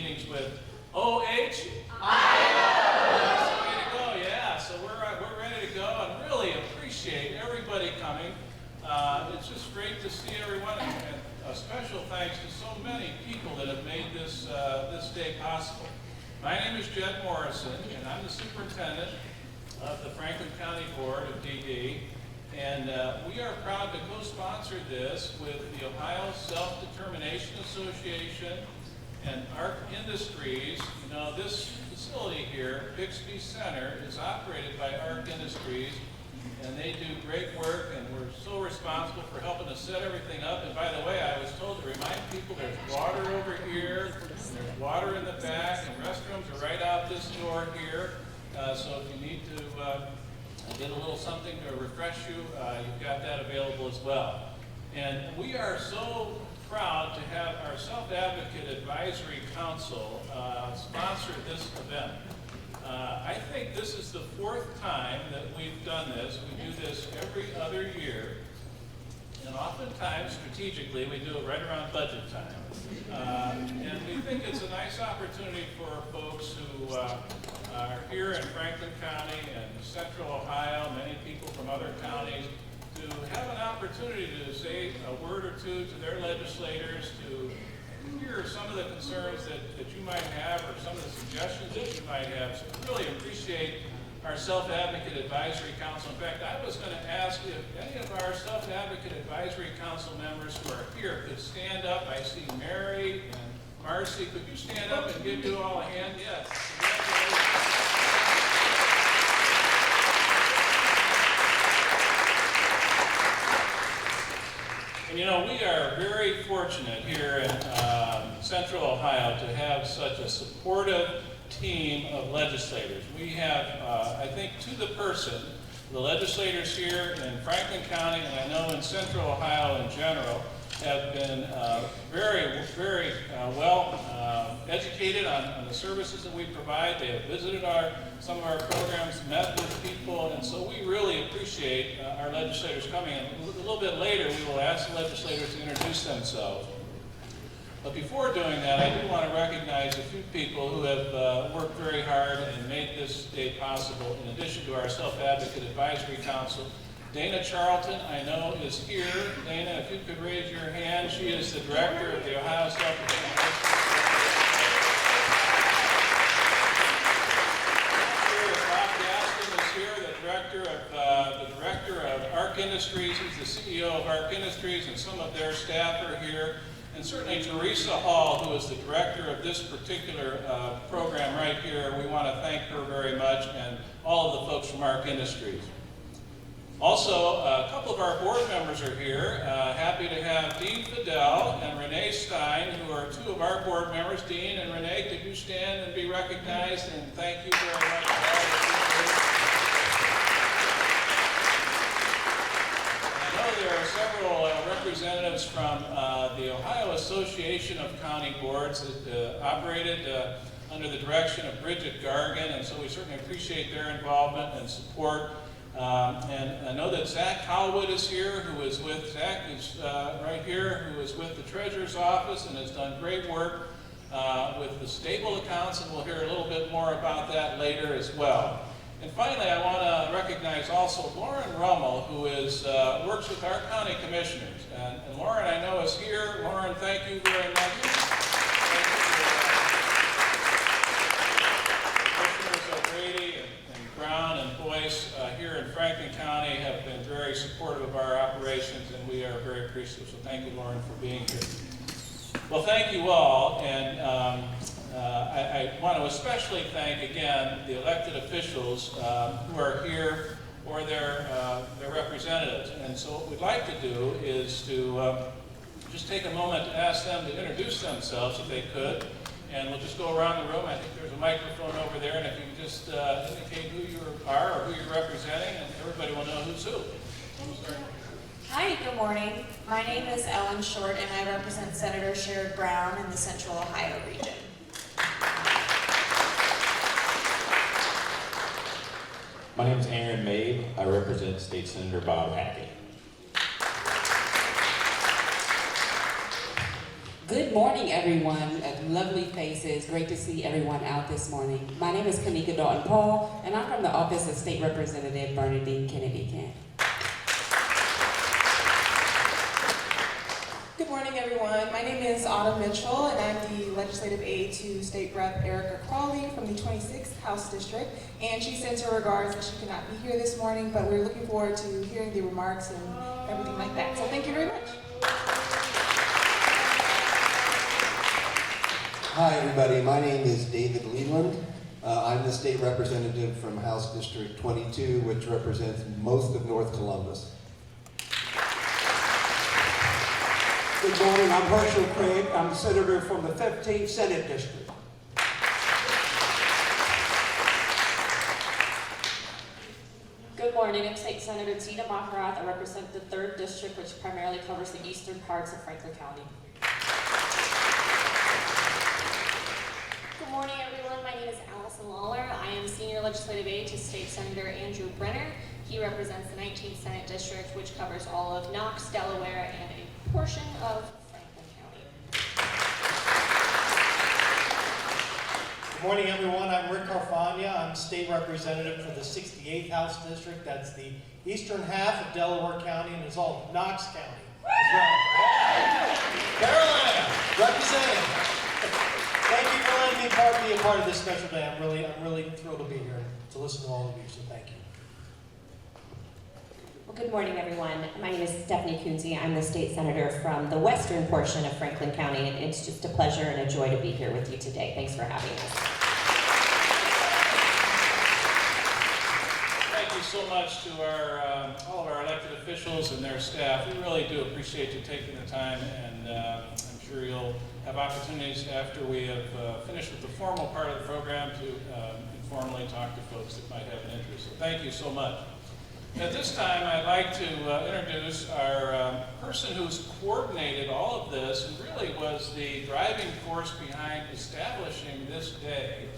meetings with OH. That's the way to go, yeah. So we're ready to go and really appreciate everybody coming. It's just great to see everyone, and a special thanks to so many people that have made this day possible. My name is Jed Morrison, and I'm the superintendent of the Franklin County Board of DD. And we are proud to co-sponsor this with the Ohio Self-Determination Association and ARC Industries. You know, this facility here, Bixby Center, is operated by ARC Industries, and they do great work, and we're so responsible for helping us set everything up. And by the way, I was told to remind people there's water over here, and there's water in the back, and restrooms are right out this door here. So if you need to get a little something to refresh you, you've got that available as well. And we are so proud to have our Self-Advocate Advisory Council sponsor this event. I think this is the 4th time that we've done this. We do this every other year. And oftentimes, strategically, we do it right around budget time. And we think it's a nice opportunity for folks who are here in Franklin County and Central Ohio, many people from other counties, to have an opportunity to say a word or two to their legislators, to hear some of the concerns that you might have or some of the suggestions that you might have. So we really appreciate our Self-Advocate Advisory Council. In fact, I was going to ask if any of our Self-Advocate Advisory Council members who are here could stand up. I see Mary and Marcy. Could you stand up and give you all a hand? Yes. And you know, we are very fortunate here in Central Ohio to have such a supportive team of legislators. We have, I think, to the person, the legislators here in Franklin County, and I know in Central Ohio in general, have been very well educated on the services that we provide. They have visited some of our programs, met with people, and so we really appreciate our legislators coming. And a little bit later, we will ask the legislators to introduce themselves. But before doing that, I do want to recognize a few people who have worked very hard and made this day possible, in addition to our Self-Advocate Advisory Council. Dana Charlton, I know, is here. Dana, if you could raise your hand. She is the director of the Ohio Self-Determination. Bob Gaston is here, the director of ARC Industries. He's the CEO of ARC Industries, and some of their staff are here. And certainly Teresa Hall, who is the director of this particular program right here. We want to thank her very much, and all of the folks from ARC Industries. Also, a couple of our board members are here. Happy to have Dean Fidel and Renee Stein, who are 2 of our board members. Dean and Renee, could you stand and be recognized? And thank you very much for all that you do. There are several representatives from the Ohio Association of County Boards that operated under the direction of Bridget Gargan, and so we certainly appreciate their involvement and support. And I know that Zach Howwood is here, Zach is right here, who is with the Treasurer's Office and has done great work with the stable accounts, and we'll hear a little bit more about that later as well. And finally, I want to recognize also Lauren Rummel, who works with our county commissioners. And Lauren, I know, is here. Lauren, thank you very much. Commissioners O'Grady and Brown and Boyce here in Franklin County have been very supportive of our operations, and we are very appreciative. So thank you, Lauren, for being here. Well, thank you all. And I want to especially thank, again, the elected officials who are here, or their representatives. And so what we'd like to do is to just take a moment to ask them to introduce themselves, if they could. And we'll just go around the room. I think there's a microphone over there, and if you can just indicate who you are or who you're representing, and everybody will know who's who. Hi, good morning. My name is Ellen Short, and I represent Senator Sherrod Brown in the Central Ohio region. My name is Aaron Mabe. I represent State Senator Bob Hackett. Good morning, everyone. lovely faces. Great to see everyone out this morning. My name is Kanika Dalton-Paul, and I'm from the Office of State Representative Bernadine Kennedy Kent. Good morning, everyone. My name is Autumn Mitchell, and I'm the legislative aide to State Rep. Erica Crawley from the 26th House District. And she sends her regards that she could not be here this morning, but we're looking forward to hearing the remarks and everything like that. So thank you very much. Hi, everybody. My name is David Leland. I'm the state representative from House District 22, which represents most of North Columbus. Good morning, I'm Herschel Craig. I'm the senator from the 15th Senate District. Good morning, I'm State Senator Tina Maharat. I represent the 3rd District, which primarily covers the eastern parts of Franklin County. Good morning, everyone. My name is Allison Lawler. I am Senior Legislative Aide to State Senator Andrew Brenner. He represents the 19th Senate District, which covers all of Knox, Delaware, and a portion of Franklin County. Good morning, everyone. I'm Rick Carfagna. I'm State Representative for the 68th House District. That's the eastern half of Delaware County, and it's all of Knox County as well. Carolina, representing. Thank you for letting me be a part of this special day. I'm really thrilled to be here to listen to all of you, so thank you. Well, good morning, everyone. My name is Stephanie Kunze. I'm the state senator from the western portion of Franklin County, and it's just a pleasure and a joy to be here with you today. Thanks for having us. Thank you so much to all of our elected officials and their staff. We really do appreciate you taking the time, and I'm sure you'll have opportunities after we have finished with the formal part of the program to informally talk to folks that might have an interest. So thank you so much. At this time, I'd like to introduce our person who's coordinated all of this and really was the driving force behind establishing this day.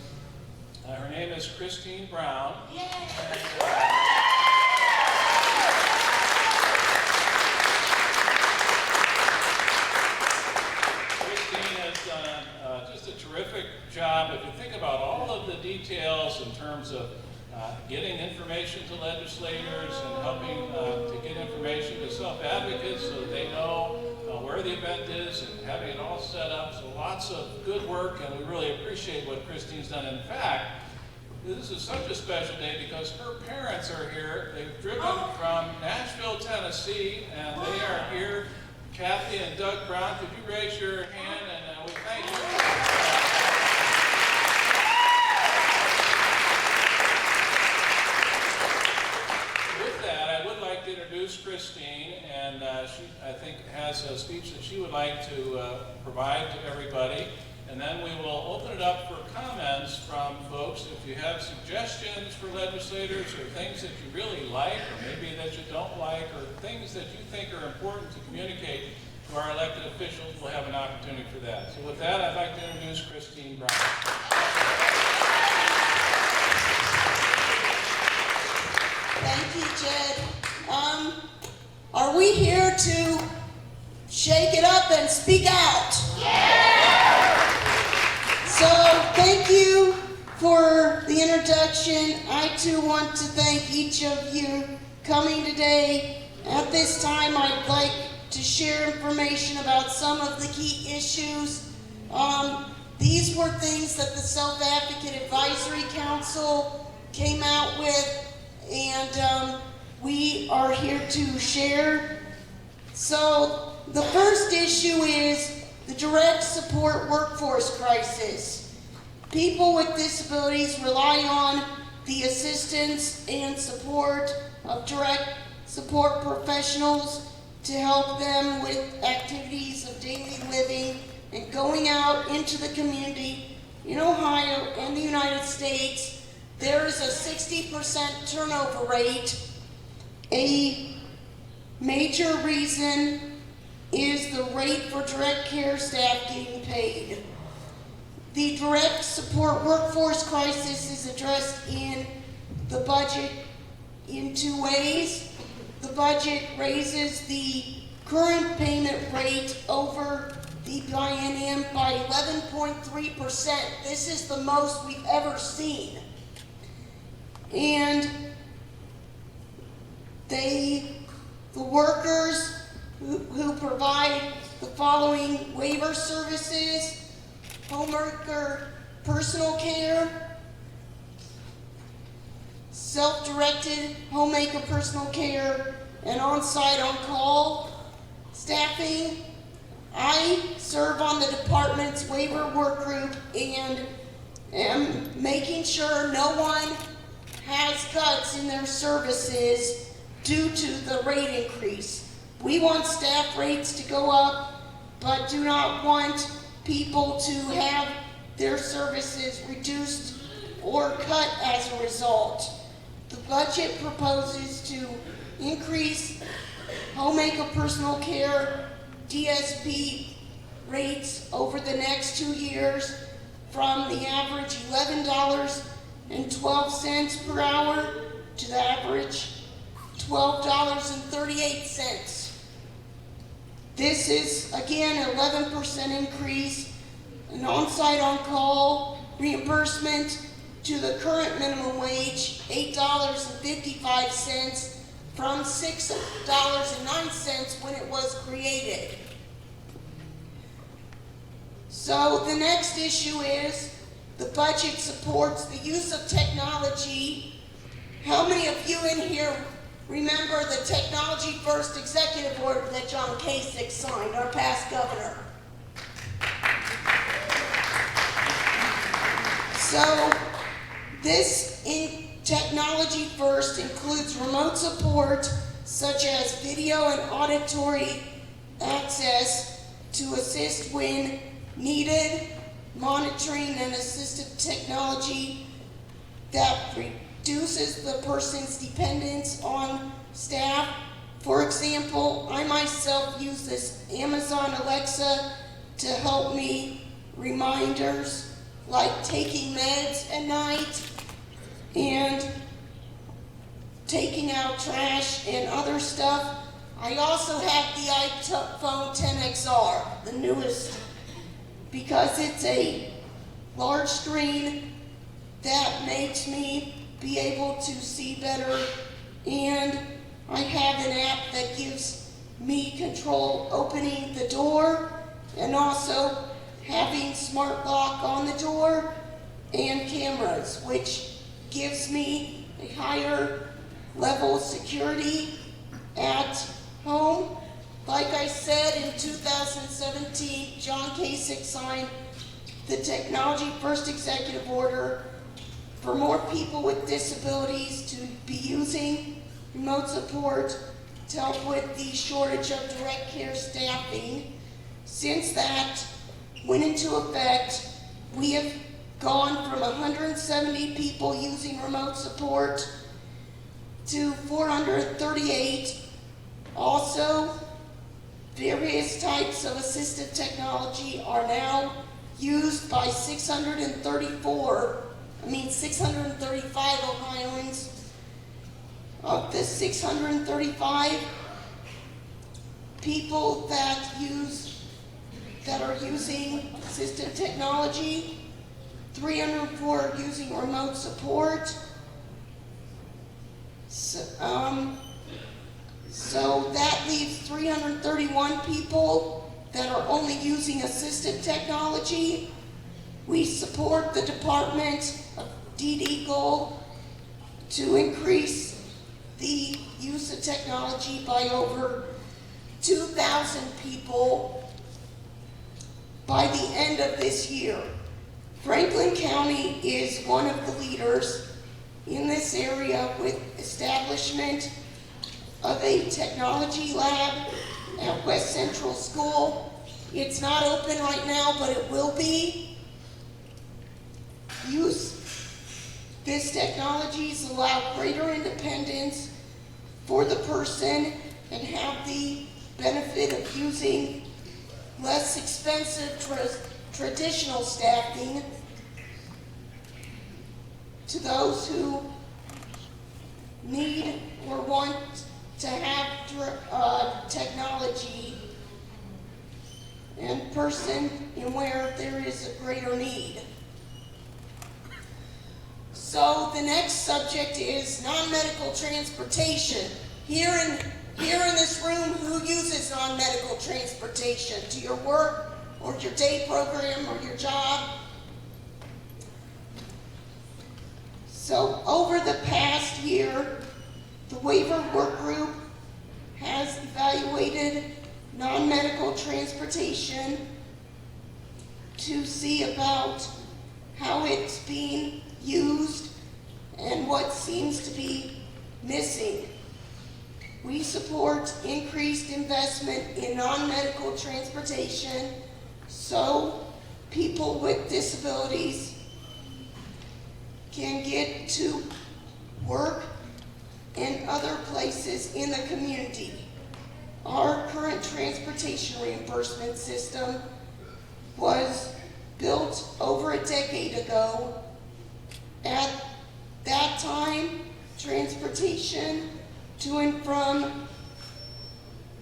Her name is Christine Brown. Yay! Christine has done just a terrific job. If you think about all of the details in terms of getting information to legislators and helping to get information to self-advocates so that they know where the event is and having it all set up. So lots of good work, and we really appreciate what Christine's done. In fact, this is such a special day because her parents are here. They've driven from Nashville, Tennessee, and they are here. Kathy and Doug Brown, could you raise your hand, and we thank you. Introduce Christine, and she, I think, has a speech that she would like to provide to everybody, and then we will open it up for comments from folks. If you have suggestions for legislators or things that you really like or maybe that you don't like or things that you think are important to communicate to our elected officials, we'll have an opportunity for that. So with that, I'd like to introduce Christine Brown. Thank you, Jed. Are we here to shake it up and speak out? Yeah! So, thank you for the introduction. I too want to thank each of you coming today. At this time, I'd like to share information about some of the key issues. These were things that the Self-Advocate Advisory Council came out with, and we are here to share. So the first issue is the direct support workforce crisis. People with disabilities rely on the assistance and support of direct support professionals to help them with activities of daily living and going out into the community. In Ohio and the United States, there is a 60% turnover rate. A major reason is the rate for direct care staff getting paid. The direct support workforce crisis is addressed in the budget in two ways. The budget raises the current payment rate over the biennium by 11.3%. This is the most we've ever seen. And the workers who provide the following waiver services: homemaker personal care, self-directed homemaker personal care, and on-site on-call staffing. I serve on the department's waiver work group and am making sure no one has cuts in their services due to the rate increase. We want staff rates to go up, but do not want people to have their services reduced or cut as a result. The budget proposes to increase homemaker personal care DSP rates over the next 2 years from the average $11.12 per hour to the average $12.38. This is, again, an 11% increase, an on-site on-call reimbursement to the current minimum wage, $8.55, from $6.09 when it was created. So the next issue is the budget supports the use of technology. How many of you in here remember the Technology First executive order that John Kasich signed, our past governor? So this Technology First includes remote support such as video and auditory access to assist when needed, monitoring and assistive technology that reduces the person's dependence on staff. For example, I myself use this Amazon Alexa to help me reminders like taking meds at night and taking out trash and other stuff. I also have the iPhone XR, the newest, because it's a large screen that makes me be able to see better, and I have an app that gives me control opening the door and also having smart lock on the door and cameras, which gives me a higher level of security at home. Like I said, in 2017, John Kasich signed the Technology First executive order for more people with disabilities to be using remote support to help with the shortage of direct care staffing. Since that went into effect, we have gone from 170 people using remote support to 438. Also, various types of assistive technology are now used by 635 Ohioans. Of the 635 people that are using assistive technology, 304 are using remote support. So that leaves 331 people that are only using assistive technology. We support the Department of DD goal to increase the use of technology by over 2,000 people by the end of this year. Franklin County is one of the leaders in this area with establishment of a technology lab at West Central School. It's not open right now, but it will be. This technologies allow greater independence for the person and have the benefit of using less expensive traditional staffing to those who need or want to have technology. and person and where there is a greater need. So the next subject is non-medical transportation. Here in this room, who uses non-medical transportation to your work or your day program or your job? So over the past year, the waiver work group has evaluated non-medical transportation to see about how it's being used and what seems to be missing. We support increased investment in non-medical transportation so people with disabilities can get to work and other places in the community. Our current transportation reimbursement system was built over a decade ago. At that time, transportation to and from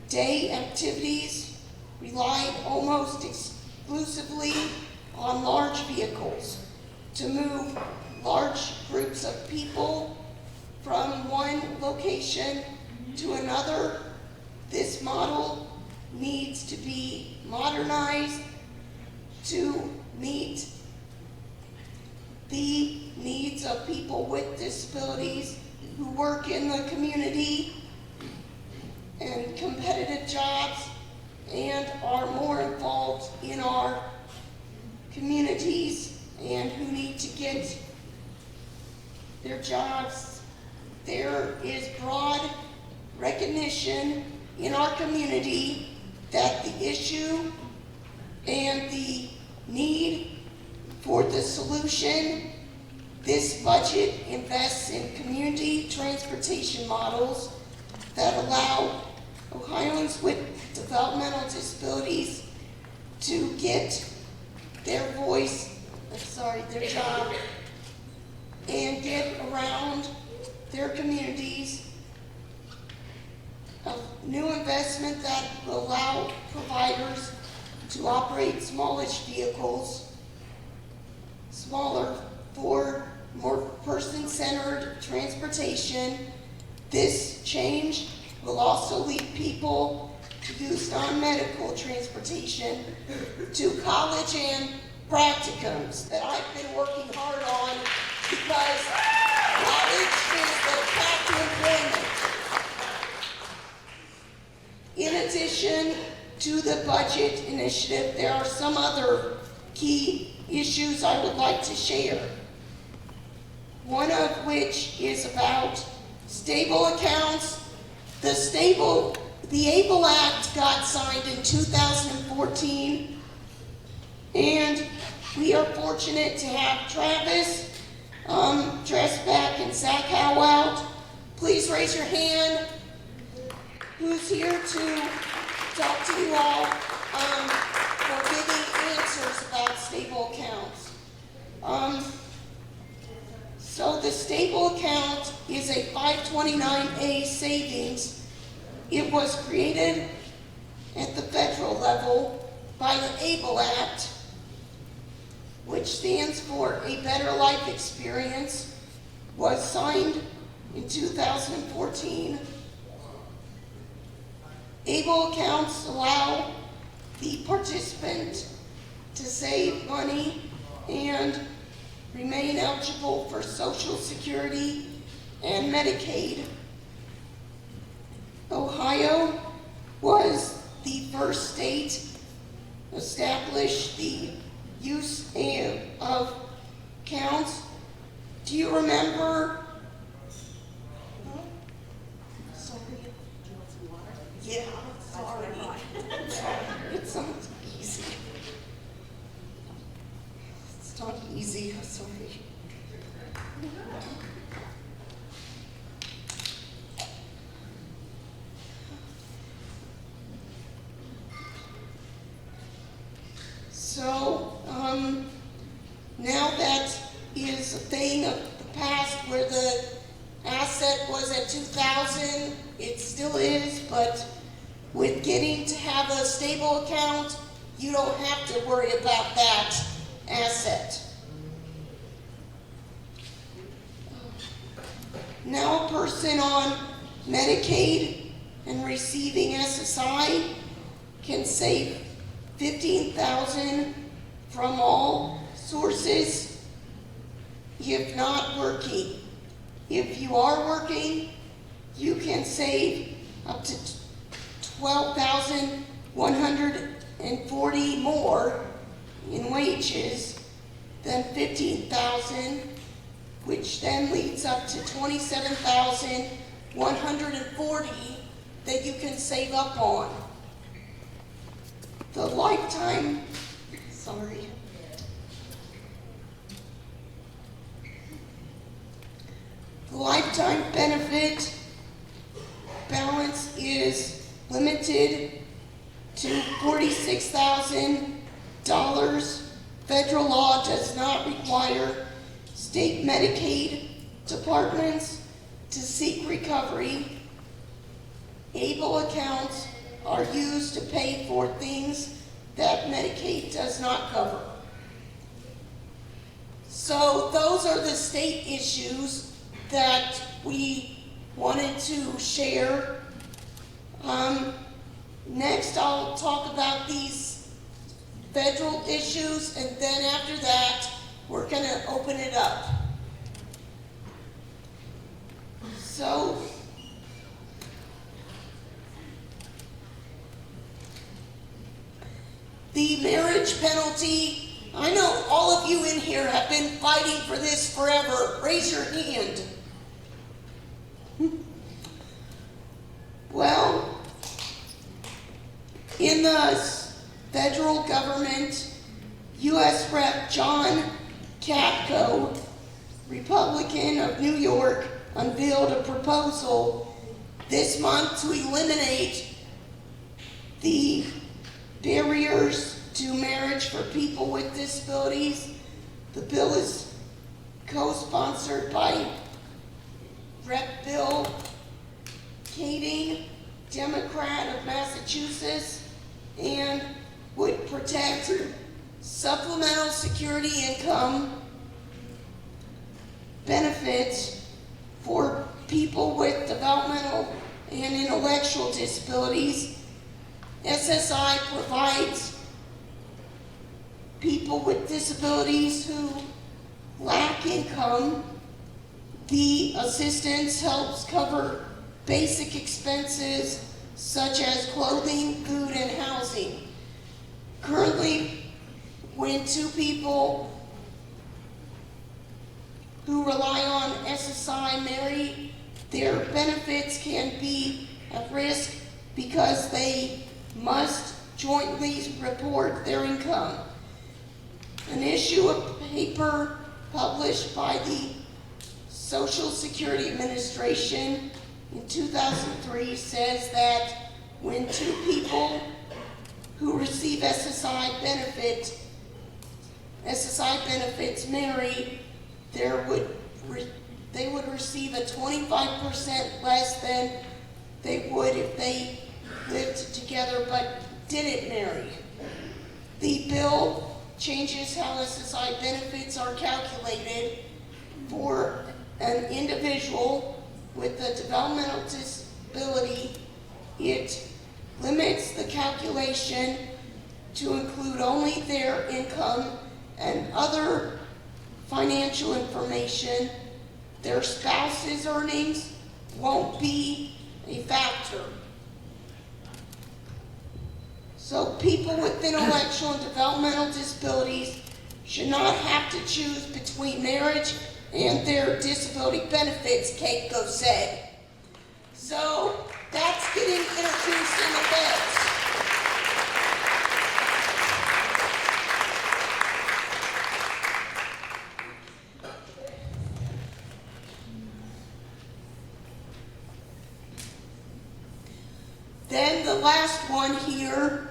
day activities relied almost exclusively on large vehicles to move large groups of people from one location to another. This model needs to be modernized to meet the needs of people with disabilities who work in the community and competitive jobs and are more involved in our communities and who need to get their jobs. There is broad recognition in our community that the issue and the need for the solution. This budget invests in community transportation models that allow Ohioans with developmental disabilities to get their their job and get around their communities. A new investment that will allow providers to operate smallish vehicles, smaller for more person-centered transportation. This change will also lead people to use non-medical transportation to college and practicums that I've been working hard on because knowledge is the path to employment. In addition to the budget initiative, there are some other key issues I would like to share. One of which is about stable accounts. The ABLE Act got signed in 2014, and we are fortunate to have Travis, Dressback, and Zach Howe out. Please raise your hand. Who's here to talk to you all for giving answers about stable accounts? So the stable account is a 529A savings. It was created at the federal level by the ABLE Act, which stands for A Better Life Experience, was signed in 2014. ABLE accounts allow the participant to save money and remain eligible for Social Security and Medicaid. Ohio was the first state to establish the use of accounts. Do you remember? Sorry. Do you want some water? Yeah, sorry. It's not easy. It's not easy, I'm sorry. So, now that is a thing of the past where the asset was at 2,000, it still is, but with getting to have a stable account you don't have to worry about that asset. Now a person on Medicaid and receiving SSI can save $15,000 from all sources if not working. If you are working, you can save up to $12,140 more in wages than $15,000, which then leads up to $27,140 that you can save up on. The lifetime, the lifetime benefit balance is limited to $46,000. Federal law does not require state Medicaid departments to seek recovery. ABLE accounts are used to pay for things that Medicaid does not cover. So those are the state issues that we wanted to share. Next, I'll talk about these federal issues, and then after that, we're going to open it up. So, the marriage penalty, I know all of you in here have been fighting for this forever. Raise your hand. Well, in the federal government, U.S. Rep. John Katko, Republican of New York, unveiled a proposal this month to eliminate the barriers to marriage for people with disabilities. The bill is co-sponsored by Rep. Bill Kading, Democrat of Massachusetts, and would protect supplemental security income benefits for people with developmental and intellectual disabilities. SSI provides people with disabilities who lack income. The assistance helps cover basic expenses such as clothing, food, and housing. Currently, when two people who rely on SSI marry, their benefits can be at risk because they must jointly report their income. An issue of paper published by the Social Security Administration in 2003 says that when two people who receive SSI benefits marry, they would receive a 25% less than they would if they lived together but didn't marry. The bill changes how SSI benefits are calculated for an individual with a developmental disability. It limits the calculation to include only their income and other financial information. Their spouse's earnings won't be a factor. So people with intellectual and developmental disabilities should not have to choose between marriage and their disability benefits, Keiko said. So that's getting introduced in the bills. Then the last one here,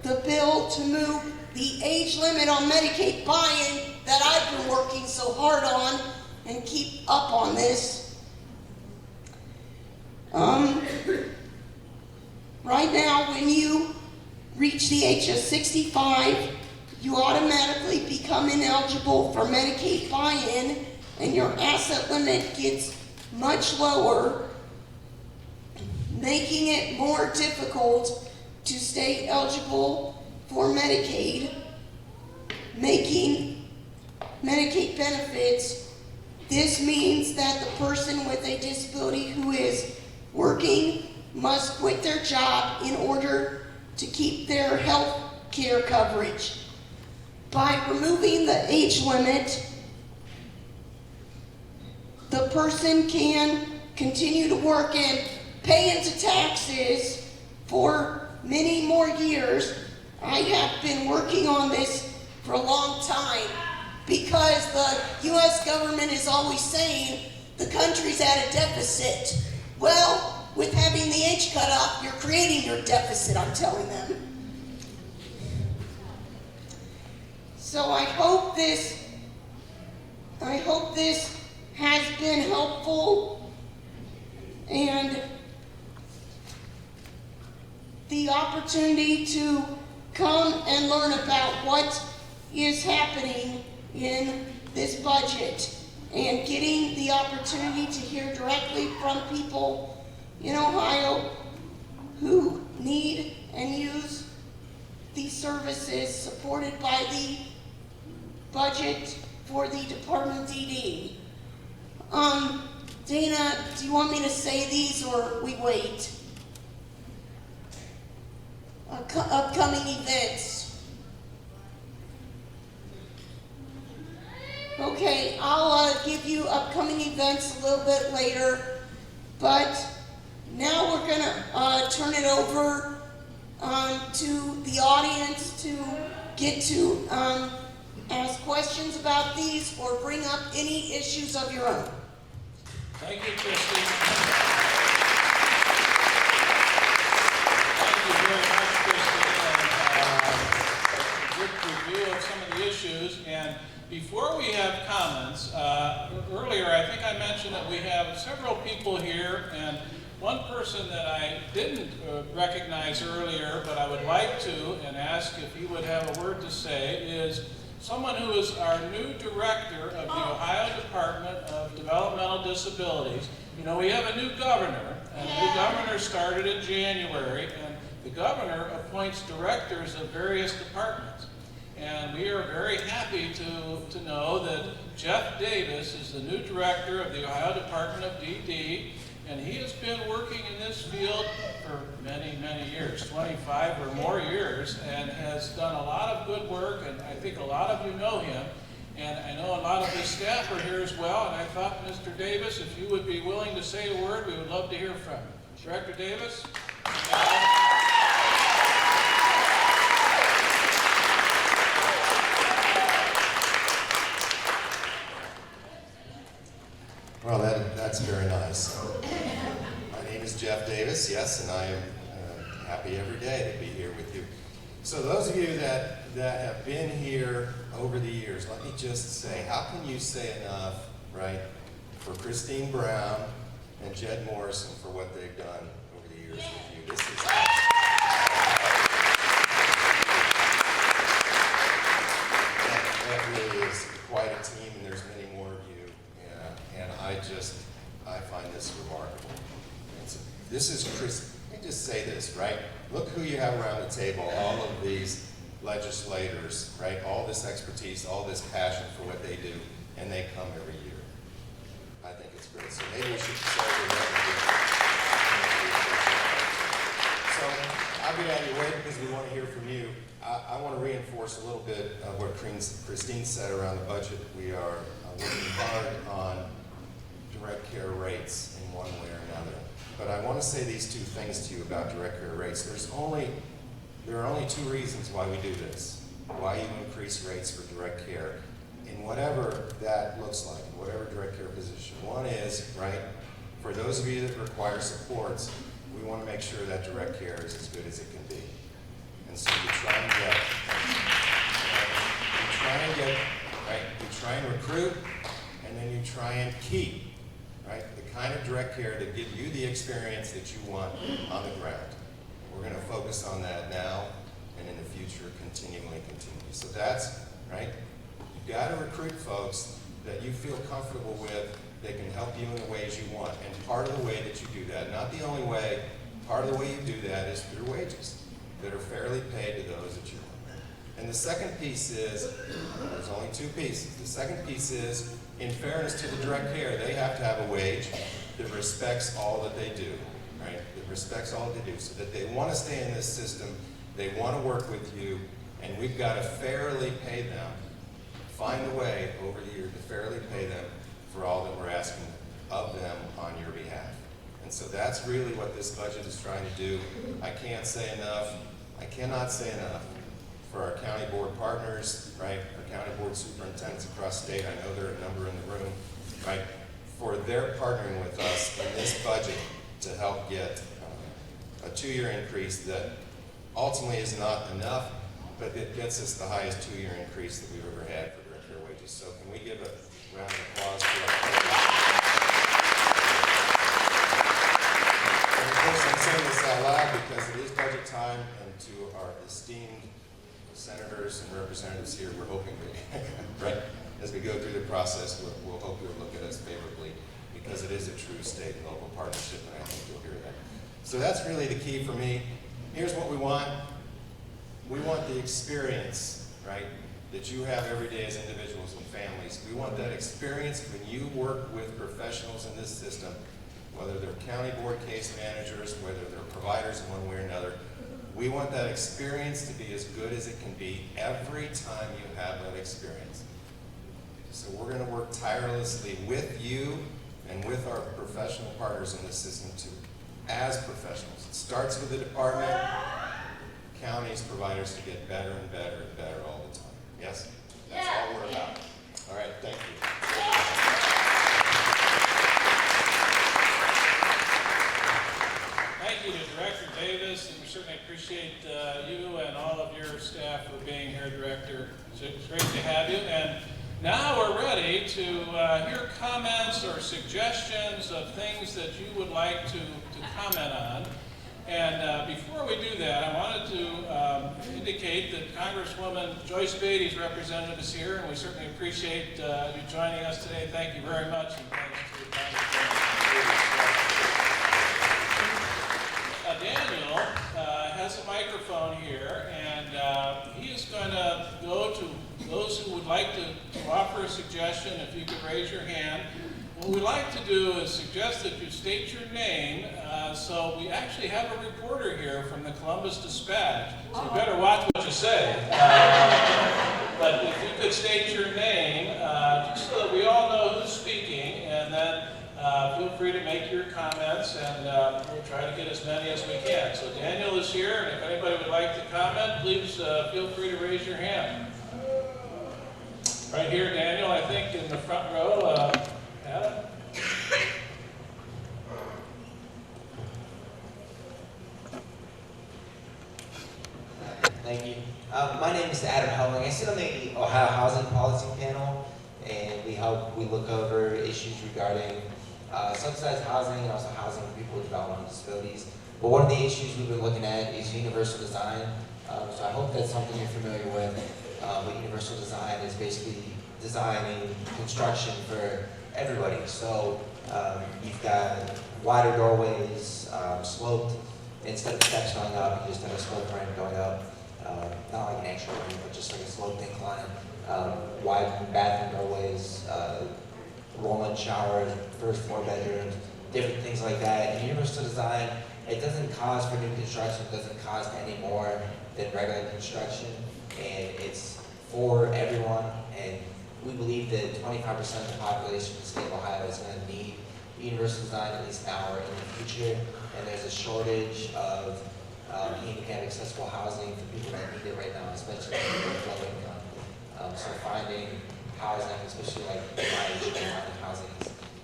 the bill to move the age limit on Medicaid buy-in that I've been working so hard on and keep up on this. Right now, when you reach the age of 65, you automatically become ineligible for Medicaid buy-in, and your asset limit gets much lower, making it more difficult to stay eligible for Medicaid, making Medicaid benefits. This means that the person with a disability who is working must quit their job in order to keep their health care coverage. By removing the age limit, the person can continue to work and pay into taxes for many more years. I have been working on this for a long time because the U.S. government is always saying the country's at a deficit. Well, with having the age cut off, you're creating your deficit, I'm telling them. So I hope this has been helpful, and the opportunity to come and learn about what is happening in this budget and getting the opportunity to hear directly from people in Ohio who need and use these services supported by the budget for the Department of DD. Dana, do you want me to say these or we wait? Upcoming events. Okay, I'll give you upcoming events a little bit later, but now we're gonna turn it over to the audience to get to ask questions about these or bring up any issues of your own. Thank you, Christy. Thank you very much, Christy. Good review of some of the issues. And before we have comments, earlier I think I mentioned that we have several people here, and one person that I didn't recognize earlier, but I would like to and ask if he would have a word to say, is someone who is our new director of the Ohio Department of Developmental Disabilities. You know, we have a new governor, and the new governor started in January, and the governor appoints directors of various departments. And we are very happy to know that Jeff Davis is the new director of the Ohio Department of DD, and he has been working in this field for many, many years, 25 or more years, and has done a lot of good work, and I think a lot of you know him. And I know a lot of his staff are here as well, and I thought, Mr. Davis, if you would be willing to say a word, we would love to hear from you. Director Davis? Well, that's very nice. My name is Jeff Davis, yes, and I am happy every day to be here with you. So those of you that have been here over the years, let me just say, how can you say enough, right, for Christine Brown and Jed Morrison for what they've done over the years with you? This is that really is quite a team, and there's many more of you. And I find this remarkable. This is Chris. Let me just say this, right? Look who you have around the table, all of these legislators, right? All this expertise, all this passion for what they do, and they come every year. I think it's great. So maybe we should celebrate everything. So I'll get out of your way because we want to hear from you. I want to reinforce a little bit of what Christine said around the budget. We are working hard on direct care rates in one way or another. But I want to say these two things to you about direct care rates. There are only two reasons why we do this, why you increase rates for direct care, in whatever that looks like, in whatever direct care position. One is, right, for those of you that require supports, we want to make sure that direct care is as good as it can be. And so you try and recruit, and then you try and keep, right, the kind of direct care that gives you the experience that you want on the ground. We're going to focus on that now and in the future continually continue. So that's, right? You've got to recruit folks that you feel comfortable with that can help you in the ways you want. And part of the way that you do that, not the only way, part of the way you do that is through wages that are fairly paid to those that you want. And the second piece is, there's only two pieces. The second piece is, in fairness to the direct care, they have to have a wage that respects all that they do, right? That respects all that they do, so that they want to stay in this system, they want to work with you, and we've got to fairly pay them, find a way over the year to fairly pay them for all that we're asking of them on your behalf. And so that's really what this budget is trying to do. I can't say enough, I cannot say enough for our county board partners, right? Our county board superintendents across the state, I know there are a number in the room, right? For their partnering with us in this budget to help get a 2-year increase that ultimately is not enough, but it gets us the highest 2-year increase that we've ever had for direct care wages. So can we give a round of applause to our And of course, I'm saying this out loud because it is budget time, and to our esteemed senators and representatives here, we're hoping we, right? As we go through the process, we'll hope you'll look at us favorably because it is a true state and local partnership, and I think you'll hear that. So that's really the key for me. Here's what we want. We want the experience, right, that you have every day as individuals and families. We want that experience when you work with professionals in this system, whether they're county board case managers, whether they're providers in one way or another. We want that experience to be as good as it can be every time you have that experience. So we're going to work tirelessly with you and with our professional partners in this system to, as professionals. It starts with the department, counties, providers to get better and better and better all the time. Yes? That's all we're about. All right, thank you. Thank you to Director Davis, and we certainly appreciate you and all of your staff for being here, Director. It's great to have you. And now we're ready to hear comments or suggestions of things that you would like to comment on. And before we do that, I wanted to indicate that Congresswoman Joyce Beatty's representative is here, and we certainly appreciate you joining us today. Thank you very much, and thanks to Congresswoman. Daniel has a microphone here, and he is going to go to those who would like to offer a suggestion. If you could raise your hand. What we'd like to do is suggest that you state your name, so we actually have a reporter here from the Columbus Dispatch, so you better watch what you say. But if you could state your name, just so that we all know who's speaking, and then feel free to make your comments, and we'll try to get as many as we can. So Daniel is here, and if anybody would like to comment, please feel free to raise your hand. Right here, Daniel, I think in the front row. Adam? Thank you. My name is Adam Helling. I sit on the Ohio Housing Policy Panel, and we look over issues regarding subsidized housing and also housing for people with developmental disabilities. But one of the issues we've been looking at is universal design. So I hope that's something you're familiar with. But universal design is basically designing construction for everybody. So you've got wider doorways, sloped. Instead of steps going up, you just have a slope ramp going up. Not like an actual ramp, but just like a sloped incline. Wide bathroom doorways, roll-in showers, first floor bedrooms, different things like that. And universal design, it doesn't cost for new construction, it doesn't cost any more than regular construction, and it's for everyone. And we believe that 25% of the population of the state of Ohio is going to need universal design at least now or in the future. And there's a shortage of handicap accessible housing for people that need it right now, especially people with low income. So finding housing, especially like my housing,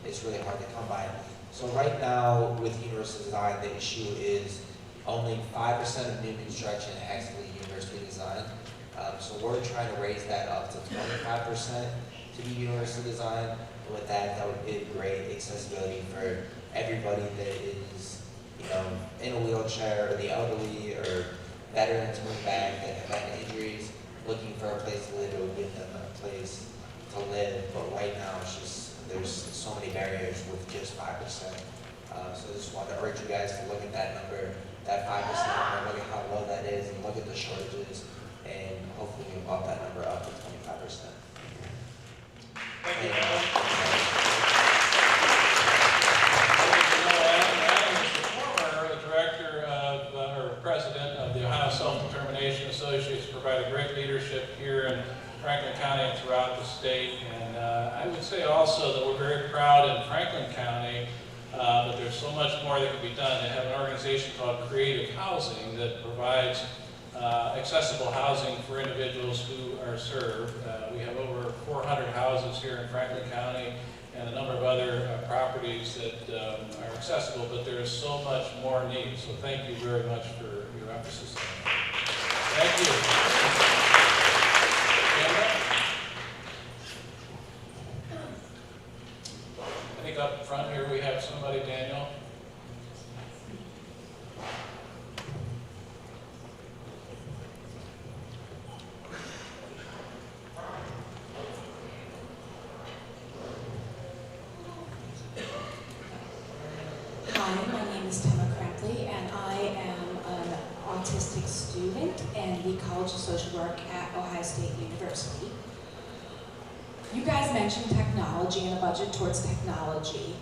is really hard to come by. So right now with universal design, the issue is only 5% of new construction actually universally designed. So we're trying to raise that up to 25% to be universal design. And with that would give great accessibility for everybody that is, in a wheelchair, or the elderly, or veterans move back that have had injuries, looking for a place to live, it would give them a place to live. But right now, it's just, there's so many barriers with just 5%. So I just wanted to urge you guys to look at that number, that 5%, and look at how low that is, and look at the shortages, and hopefully we can bump that number up to 25%. Thank you, Alan. Alan is the former director of, or president of the Ohio Self-Determination Associates, provided great leadership here in Franklin County and throughout the state. And I would say also that we're very proud in Franklin County, but there's so much more that can be done. They have an organization called Creative Housing that provides accessible housing for individuals who are served. We have over 400 houses here in Franklin County and a number of other properties that are accessible, but there is so much more need. So thank you very much for your emphasis. Thank you. I think up front here we have somebody, Daniel. Hi, my name is Tamara Crapley, and I am an autistic student in the College of Social Work at Ohio State University. You guys mentioned technology and a budget towards technology.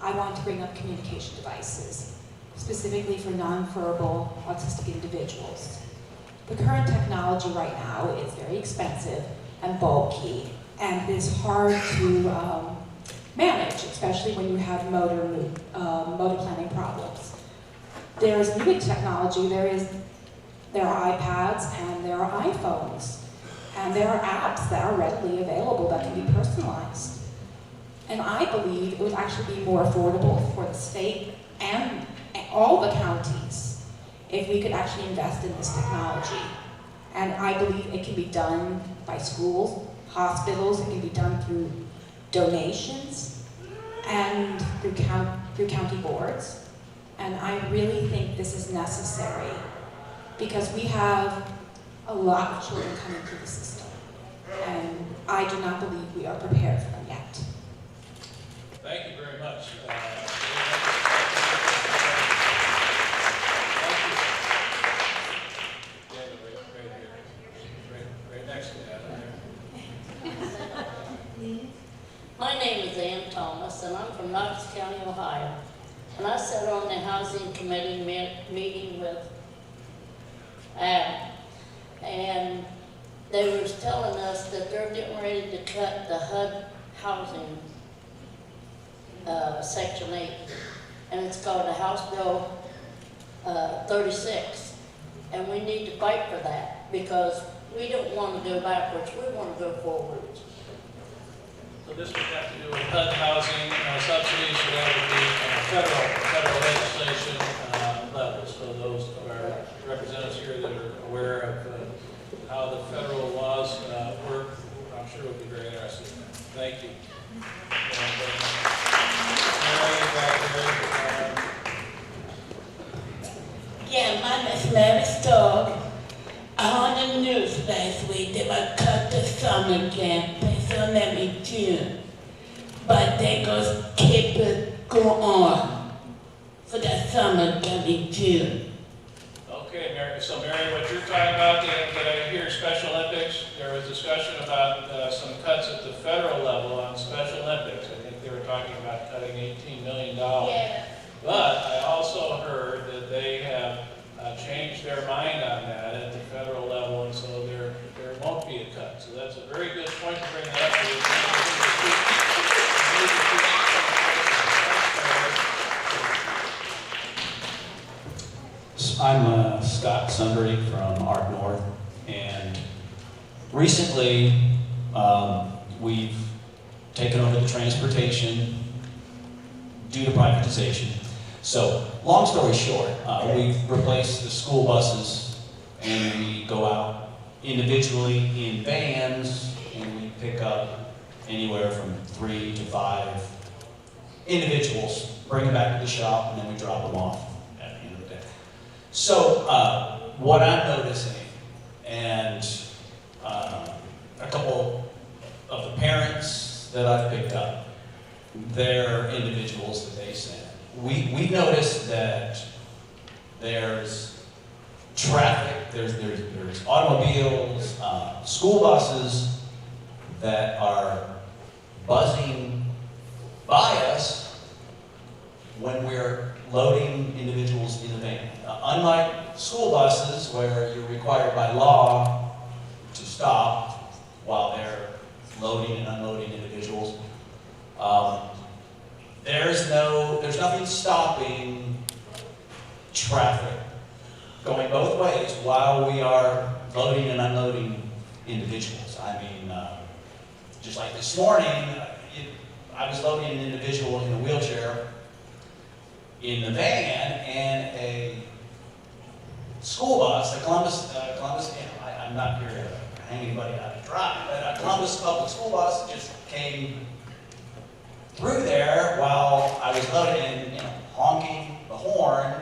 I want to bring up communication devices, specifically for nonverbal autistic individuals. The current technology right now is very expensive and bulky, and it is hard to manage, especially when you have motor planning problems. There is new technology. There are iPads and there are iPhones, and there are apps that are readily available that can be personalized. And I believe it would actually be more affordable for the state and all the counties if we could actually invest in this technology. And I believe it can be done by schools, hospitals, it can be done through donations and through county boards. And I really think this is necessary because we have a lot of children coming through the system. And I do not believe we are prepared for them yet. Thank you very much. Right next to that. My name is Ann Thomas, and I'm from Knox County, Ohio. And I sat on the Housing Committee meeting with Adam. And they were telling us that they're getting ready to cut the HUD housing, Section 8. And it's called the House Bill 36. And we need to fight for that because we don't want to go backwards, we want to go forwards. So this would have to do with HUD housing subsidies, so that would be federal legislation level. So those are representatives here that are aware of how the federal laws work. I'm sure would be very interested in that. Thank you. Yeah, my name is Mary Stark. On the news last week, they were cut the summer camp. So let me June. But they go keep it go on for that summer coming June. Okay, Mary. So Mary, what you're talking about, did I hear Special Olympics? There was discussion about some cuts at the federal level on Special Olympics. I think they were talking about cutting $18 million. Yeah. But I also heard that they have changed their mind on that at the federal level, and so there won't be a cut. So that's a very good point to bring that up. I'm Scott Sunbury from Art North, and recently we've taken over the transportation due to privatization. So, long story short, we've replaced the school buses and we go out individually in vans and we pick up anywhere from 3 to 5 individuals, bring them back to the shop, and then we drop them off at the end of the day. So, what I'm noticing, and a couple of the parents that I've picked up, they're individuals that they send. We've noticed that there's traffic, there's automobiles, school buses that are buzzing by us when we're loading individuals in the van. Unlike school buses, where you're required by law to stop while they're loading and unloading individuals, there's nothing stopping traffic going both ways while we are loading and unloading individuals. I mean, just like this morning, I was loading an individual in a wheelchair in the van, and a school bus, a Columbus, I'm not here to hang anybody out to dry, but a Columbus public school bus just came through there while I was loading and honking the horn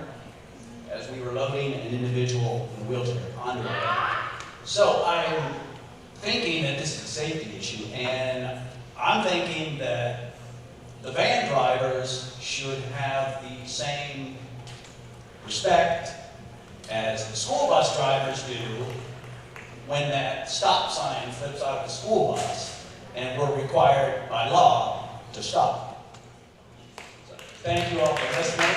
as we were loading an individual in a wheelchair onto it. So I'm thinking that this is a safety issue, and I'm thinking that the van drivers should have the same respect as the school bus drivers do when that stop sign flips out of the school bus and we're required by law to stop. So, thank you all for listening.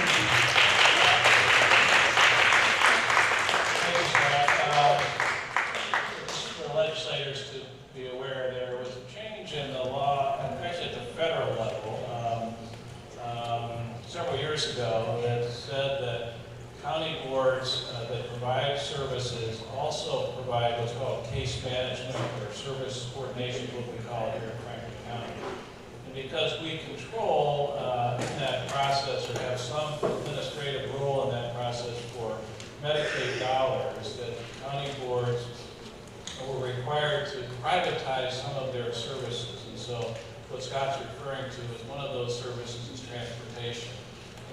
Just for legislators to be aware, there was a change in the law, actually at the federal level, several years ago, that said that county boards that provide services also provide what's called case management or service coordination, what we call it here in Franklin County. And because we control in that process, or have some administrative role in that process for Medicaid dollars, that county boards were required to privatize some of their services. And so what Scott's referring to is one of those services is transportation.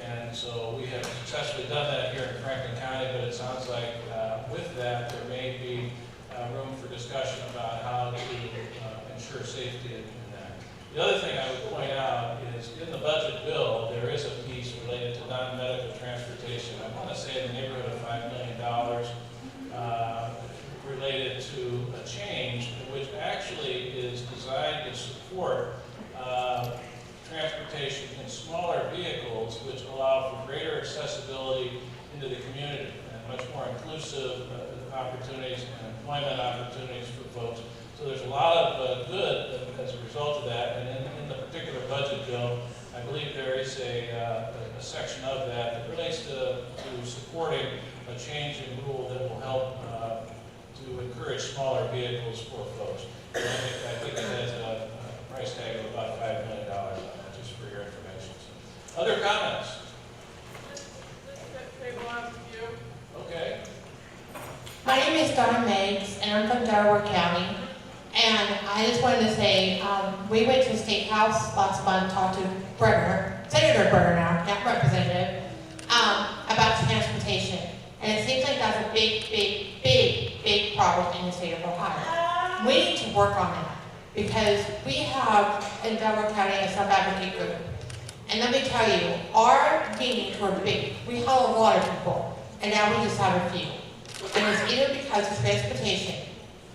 And so we have successfully done that here in Franklin County, but it sounds like with that there may be room for discussion about how to ensure safety in that. The other thing I would point out is in the budget bill, there is a piece related to non-medical transportation. I want to say in the neighborhood of $5 million related to a change which actually is designed to support transportation in smaller vehicles, which allow for greater accessibility into the community and much more inclusive opportunities and employment opportunities for folks. So there's a lot of good as a result of that. And in the particular budget bill, I believe there is a section of that relates to supporting a change in rule that will help to encourage smaller vehicles for folks. And I think it has a price tag of about $5 million on it, just for your information. So, other comments? They belong to you. Okay. My name is Donna Meggs, and I'm from Delaware County. And I just wanted to say, we went to the State House last month, talked to Senator Brenner now, not Representative, about transportation. And it seems like that's a big problem in the state of Ohio. We need to work on that, because we have in Delaware County a sub-advocate group. And let me tell you, our meetings were big. We had a lot of people, and now we just have a few. And it's either because of transportation,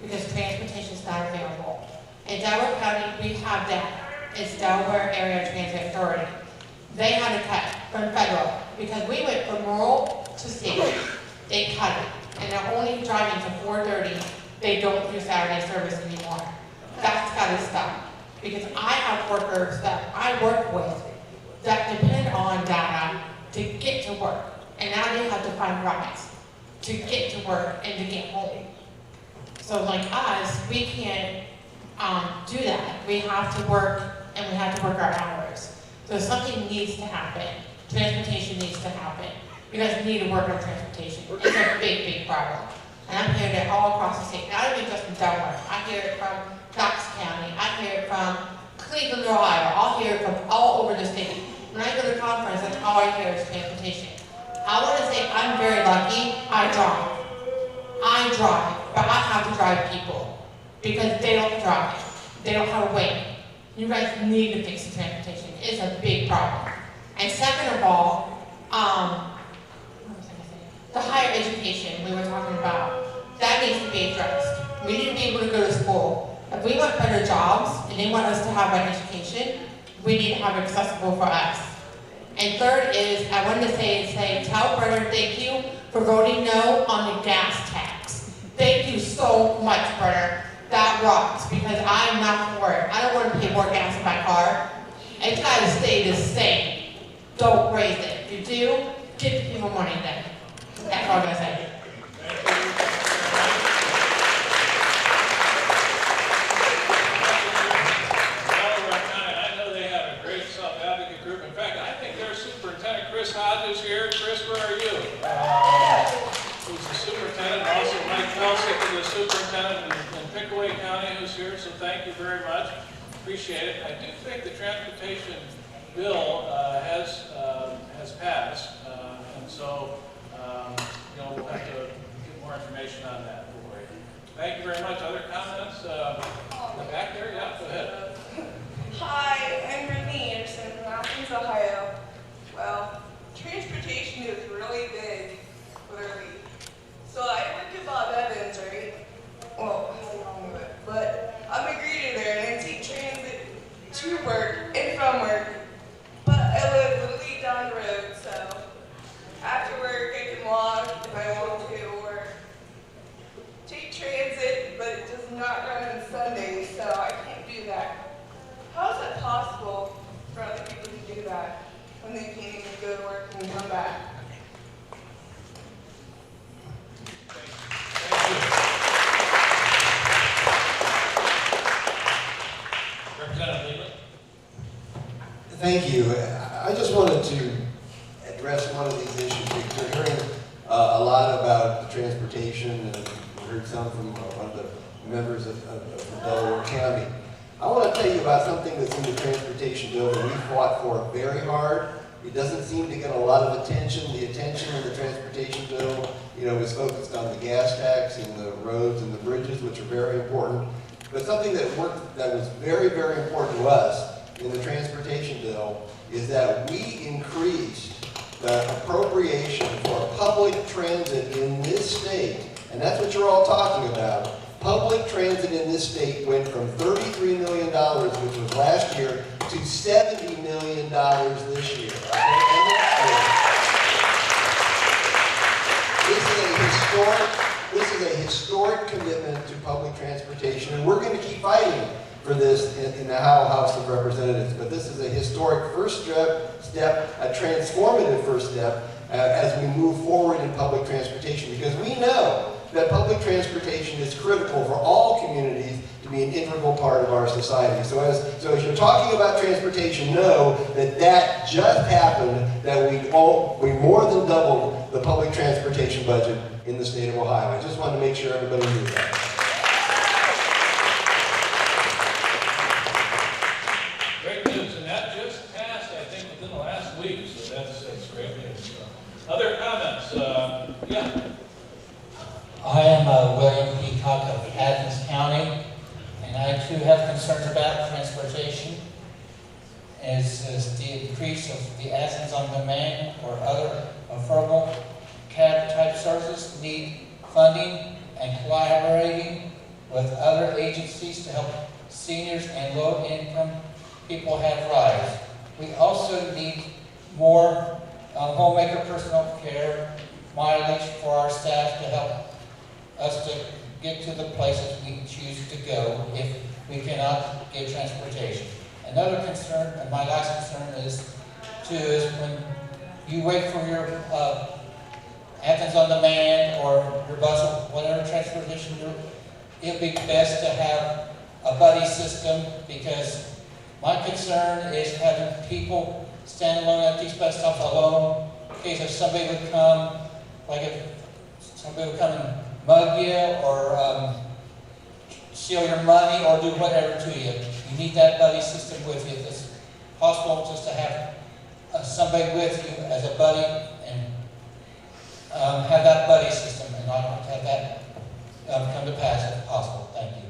because transportation is not available. In Delaware County, we have that. It's Delaware Area Transit Authority. They had to cut from federal, because we went from rural to state. They cut it, and they're only driving to 4:30. They don't do Saturday service anymore. That's got to stop, because I have workers that I work with that depend on data to get to work, and now they have to find rides to get to work and to get home. So like us, we can't do that. We have to work, and we have to work our hours. So something needs to happen. Transportation needs to happen. You guys need to work on transportation. It's a big problem. And I'm hearing it all across the state, not even just in Delaware. I hear it from Knox County. I hear it from Cleveland, Ohio. I'll hear it from all over the state. When I go to conference, that's all I hear is transportation. I want to say I'm very lucky. I drive. I drive, but I have to drive people because they don't drive. They don't have a way. You guys need to fix the transportation. It's a big problem. And second of all, what was I gonna say? The higher education we were talking about, that needs to be addressed. We need to be able to go to school. If we want better jobs and they want us to have an education, we need to have it accessible for us. And third is, I wanted to say, tell Brenner thank you for voting no on the gas tax. Thank you so much, Brenner. That rocks, because I'm not for it. I don't want to pay more gas in my car. It's got to stay the same. Don't raise it. If you do, give people money then. That's all I'm going to say. Here. Chris, where are you? Who's the superintendent, and also Mike Pelsick, the superintendent in Pickaway County, who's here, so thank you very much. Appreciate it. I do think the transportation bill has passed, and so we'll have to get more information on that for you. Thank you very much. Other comments? In the back there? Yeah, go ahead. Hi, I'm Brittany Anderson from Athens, Ohio. Well, transportation is really big where we. So I work at Bob Evans, right? Well, how long of it? But I'm a greeter there and I take transit to work and from work. But I live literally down the road, so after work I can walk if I want to, or take transit, but it does not run on Sundays, so I can't do that. How is it possible for other people to do that when they can't even go to work and come back? Thank you. I just wanted to address one of these issues. We're hearing a lot about the transportation, and we heard some from one of the members of Delaware County. I want to tell you about something that's in the transportation bill that we fought for very hard. It doesn't seem to get a lot of attention. The attention in the transportation bill, is focused on the gas tax and the roads and the bridges, which are very important. But something that was very, very important to us in the transportation bill is that we increased the appropriation for public transit in this state, and that's what you're all talking about. Public transit in this state went from $33 million, which was last year, to $70 million this year. This is a historic commitment to public transportation, and we're going to keep fighting for this in the House of Representatives. But this is a historic first step, a transformative first step as we move forward in public transportation, because we know that public transportation is critical for all communities to be an integral part of our society. So as you're talking about transportation, know that just happened, that we more than doubled the public transportation budget in the state of Ohio. I just wanted to make sure everybody knew that. Great news, and that just passed, I think, within the last week, so that's great news. Other comments? Yeah. I am William Peacock of Athens County, and I too have concerns about transportation. As the increase of the Athens on Demand or other affordable cab type services need funding and collaborating with other agencies to help seniors and low income people have rides. We also need more homemaker personal care mileage for our staff to help us to get to the places we choose to go if we cannot get transportation. Another concern, and my last concern is when you wait for your Athens on Demand or your bus or whatever transportation it'd be best to have a buddy system, because my concern is having people stand alone at these bus stops alone in case if somebody would come, like if somebody would come and mug you or steal your money or do whatever to you. You need that buddy system with you. If it's possible just to have somebody with you as a buddy and have that buddy system, and not have that come to pass if possible. Thank you.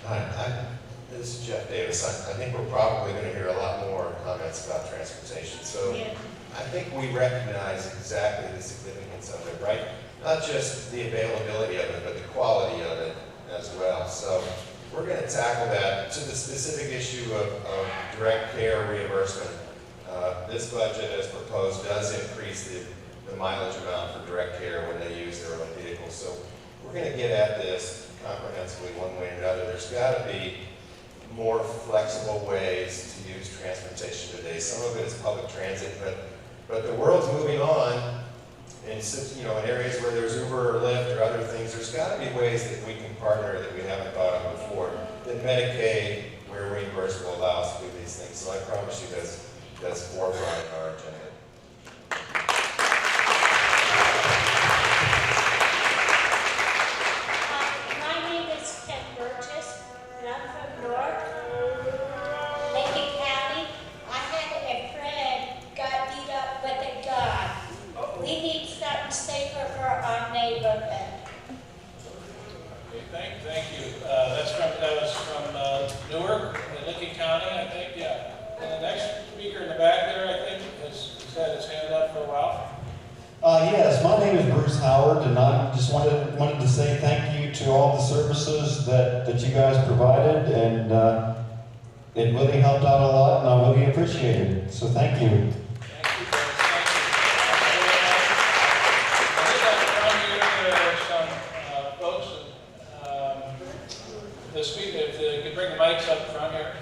Hi, this is Jeff Davis. I think we're probably going to hear a lot more comments about transportation. So I think we recognize exactly the significance of it, right? Not just the availability of it, but the quality of it as well. So we're going to tackle that to the specific issue of direct care reimbursement. This budget, as proposed, does increase the mileage amount for direct care when they use their own vehicles. So we're going to get at this comprehensively one way or another. There's got to be more flexible ways to use transportation today. Some of it is public transit, but the world's moving on. In areas where there's Uber or Lyft or other things, there's got to be ways that we can partner that we haven't thought of before. That Medicaid, where reimbursable, allows us to do these things. So I promise you that's forefront in our agenda. My name is Ken Burgess, and I'm from North Lincoln County. I had a friend got beat up with a gun. We need something safer for our neighborhood. Okay, thank you. That was from Newark, Lincoln County, I think, yeah. And the next speaker in the back there, I think, has had his hand up for a while. Yes, my name is Bruce Howard, and I just wanted to say thank you to all the services that you guys provided, and it really helped out a lot, and I really appreciate it. So thank you. If you could bring the mics up front here.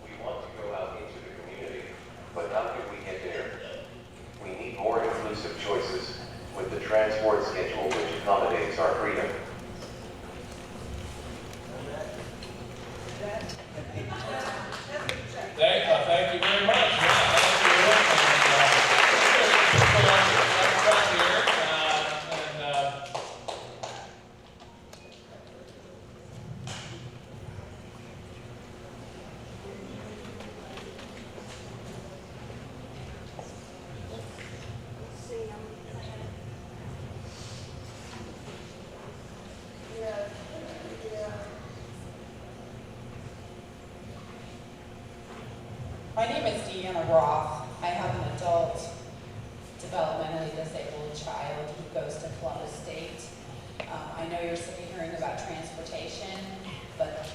We want to go out into the community, but how can we get there? We need more inclusive choices with the transport schedule which accommodates our freedom. Thank you very much. My name is Deanna Roth. I have an adult developmentally disabled child who goes to Columbus State. I know you're sick of hearing about transportation, but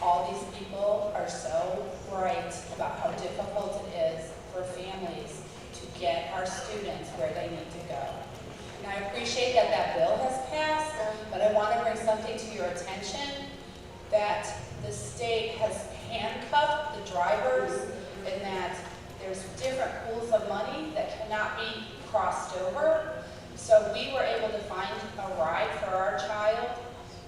all these people are so right about how difficult it is for families to get our students where they need to go. And I appreciate that that bill has passed, but I want to bring something to your attention that the state has handcuffed the drivers in that there's different pools of money that cannot be crossed over. So we were able to find a ride for our child,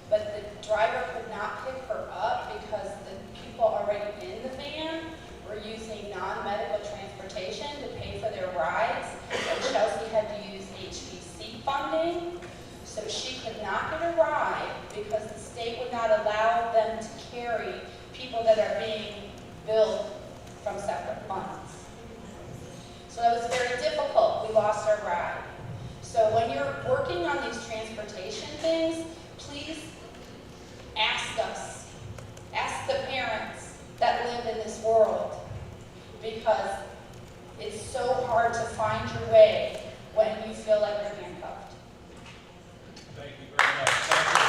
but the driver could not pick her up because the people already in the van were using non-medical transportation to pay for their rides, and Chelsea had to use HBC funding. So she could not get a ride because the state would not allow them to carry people that are being billed from separate funds. So that was very difficult. We lost our ride. So when you're working on these transportation things, please ask us. Ask the parents that live in this world, because it's so hard to find your way when you feel like you're handcuffed. Thank you very much. Thank you.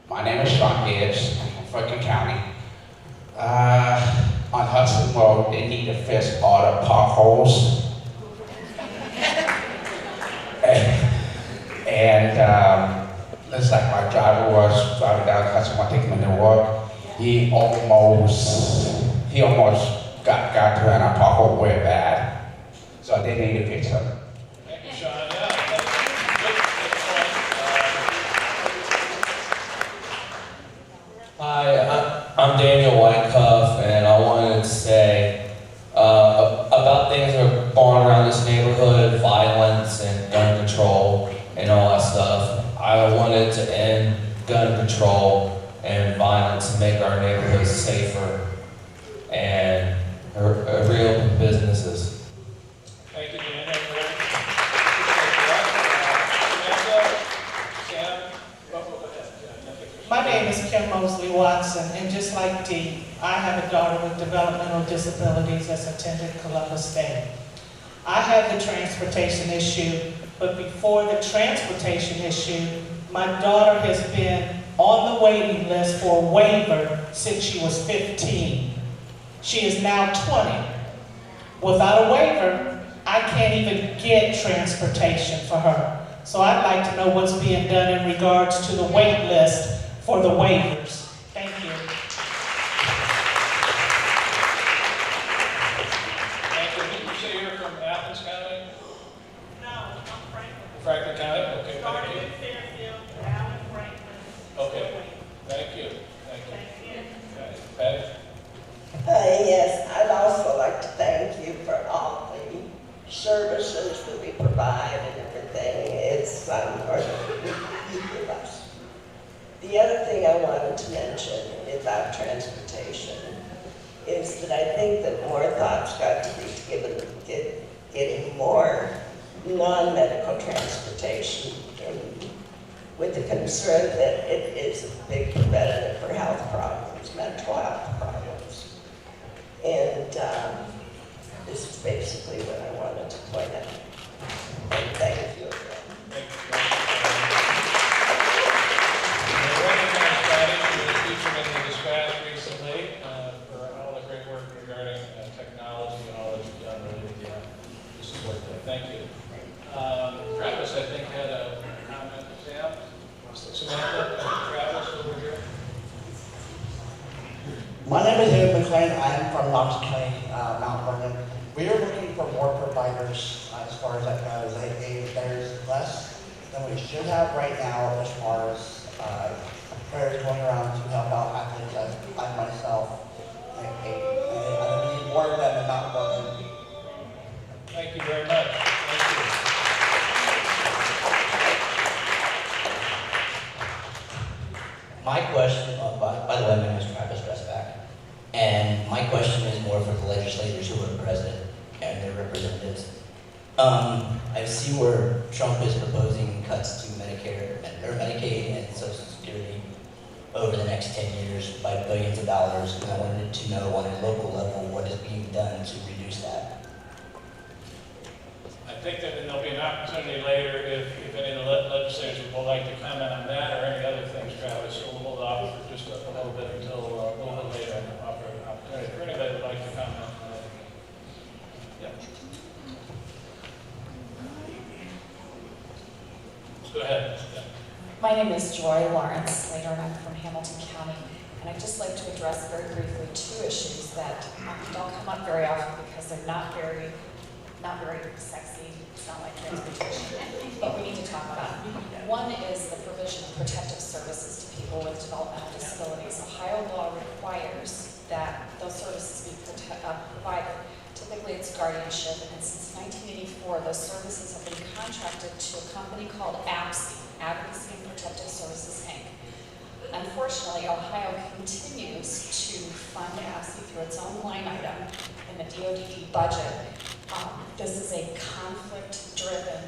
My name is Sean Gibbs. I'm from Franklin County. On Hudson Road, they need to fix all the potholes. and looks like my driver was driving down Hudson Road, taking him to work. He almost got to in a pothole way bad. So they need to fix it. Thank you, Sean. Yeah, Hi, I'm Daniel Wyckoff, and I wanted to say about things that are going around this neighborhood, violence and gun control and all that stuff. I wanted to end gun control and violence and make our neighborhoods safer and reopen businesses. Thank you, Daniel. My name is Kim Mosley Watson, and just like Dee, I have a daughter with developmental disabilities that's attended Columbus State. I have the transportation issue, but before the transportation issue, my daughter has been on the waiting list for a waiver since she was 15. She is now 20. Without a waiver, I can't even get transportation for her. So I'd like to know what's being done in regards to the wait list for the waivers. Thank you. Thank you. Did you say you're from Athens County? No, I'm Franklin. Franklin County? Okay, Started thank you. in Fairfield, now in Franklin. Okay, thank you. Thank you. Okay, Patty? Yes, I'd also like to thank you for all the services that we provide and everything. It's you give us. The other thing I wanted to mention about transportation is that I think that more thought's got to be given to getting more non-medical transportation, with the concern that it is a big preventative for health problems, mental health problems. And this is basically what I wanted to point out. And thank you again. Recently for all the great work regarding technology and all that you've done related to support that. Thank you. Travis, I think, had a comment. Sam? Samantha? Travis over here. My name is David McLean. I am from Knox County, Mount Vernon. We are looking for more providers as far as that goes. There's less than we should have right now as far as players going around to help out athletes. I myself, I need more of them in Mount Vernon. Thank you very much. Thank you. My question, by the way, my name is Travis Dressback, and my question is more for the legislators who are present and their representatives. I see where Trump is proposing cuts to Medicare or Medicaid and Social Security over the next 10 years by billions of dollars, and I wanted to know on a local level what is being done to reduce that. I think that there'll be an opportunity later if any of the legislators would like to comment on that or any other things, Travis. So we'll hold off for just a little bit until a little bit later and offer an opportunity for anybody who would like to comment on that. Yeah. Go ahead. Yeah. My name is Joy Lawrence Slater, and I'm from Hamilton County. And I'd just like to address very briefly two issues that don't come up very often because they're not very sexy. It's not like transportation, but we need to talk about it. One is the provision of protective services to people with developmental disabilities. Ohio law requires that those services be provided. Typically, it's guardianship, and since 1984, those services have been contracted to a company called APSI, Advocacy and Protective Services, Inc. Unfortunately, Ohio continues to fund APSI through its own line item in the DoD budget. This is a conflict-driven,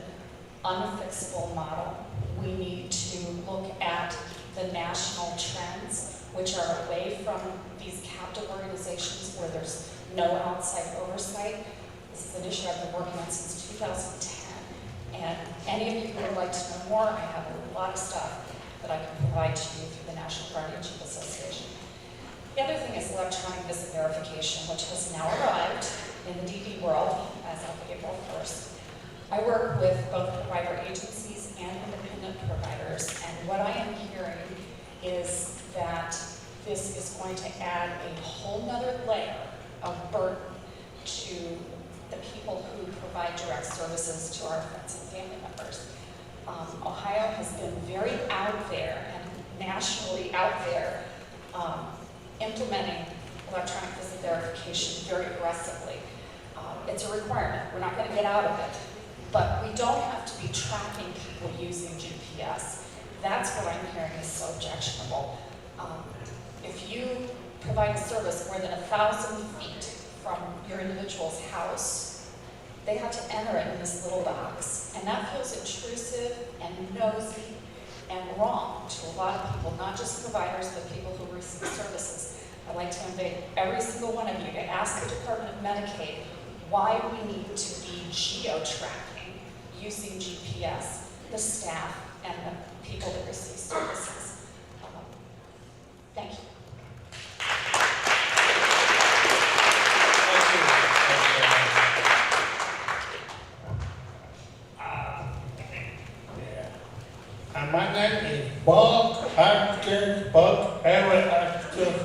unfixable model. We need to look at the national trends, which are away from these captive organizations where there's no outside oversight. This is an issue I've been working on since 2010. And any of you who would like to know more, I have a lot of stuff that I can provide to you through the National Guardianship Association. The other thing is electronic visit verification, which has now arrived in the DD world as of April 1st. I work with both provider agencies and independent providers, and what I am hearing is that this is going to add a whole nother layer of burden to the people who provide direct services to our friends and family members. Ohio has been very out there and nationally out there implementing electronic visit verification very aggressively. It's a requirement. We're not going to get out of it. But we don't have to be tracking people using GPS. That's what I'm hearing is so objectionable. If you provide a service more than 1,000 feet from your individual's house, they have to enter it in this little box. And that feels intrusive and nosy and wrong to a lot of people, not just providers, but people who receive services. I'd like to invite every single one of you to ask the Department of Medicaid why we need to be geo-tracking using GPS, the staff, and the people that receive services. Thank you. My name is Buck Atkins, Buck Eric Atkins.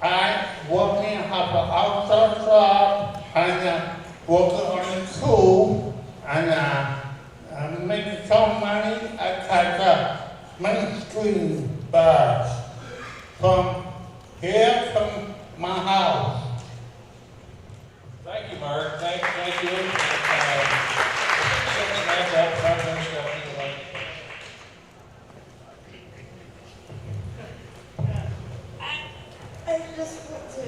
I work in an outside job and working on the school and I'm making some money. I catch mainstream bus from here from my house. Thank you, Mark. Thank you. I just want to,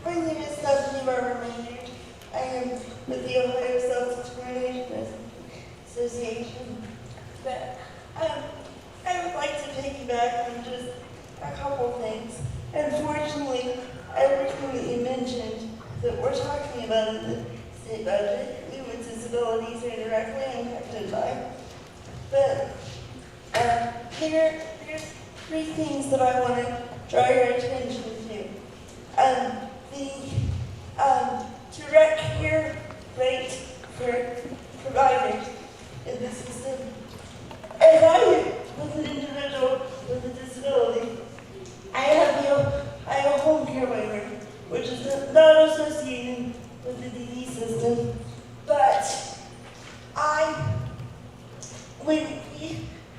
my name is Stephanie Barber Maynard. I am with the Ohio Self-Determination Association. But I would like to piggyback on just a couple things. Unfortunately, everything that you mentioned that we're talking about in the state budget, we with disabilities are directly impacted by. But there's three things that I want to draw your attention to. The direct care rate for providers in the system. As I was an individual with a disability, I have a home care waiver, which is not associated with the DD system, but when we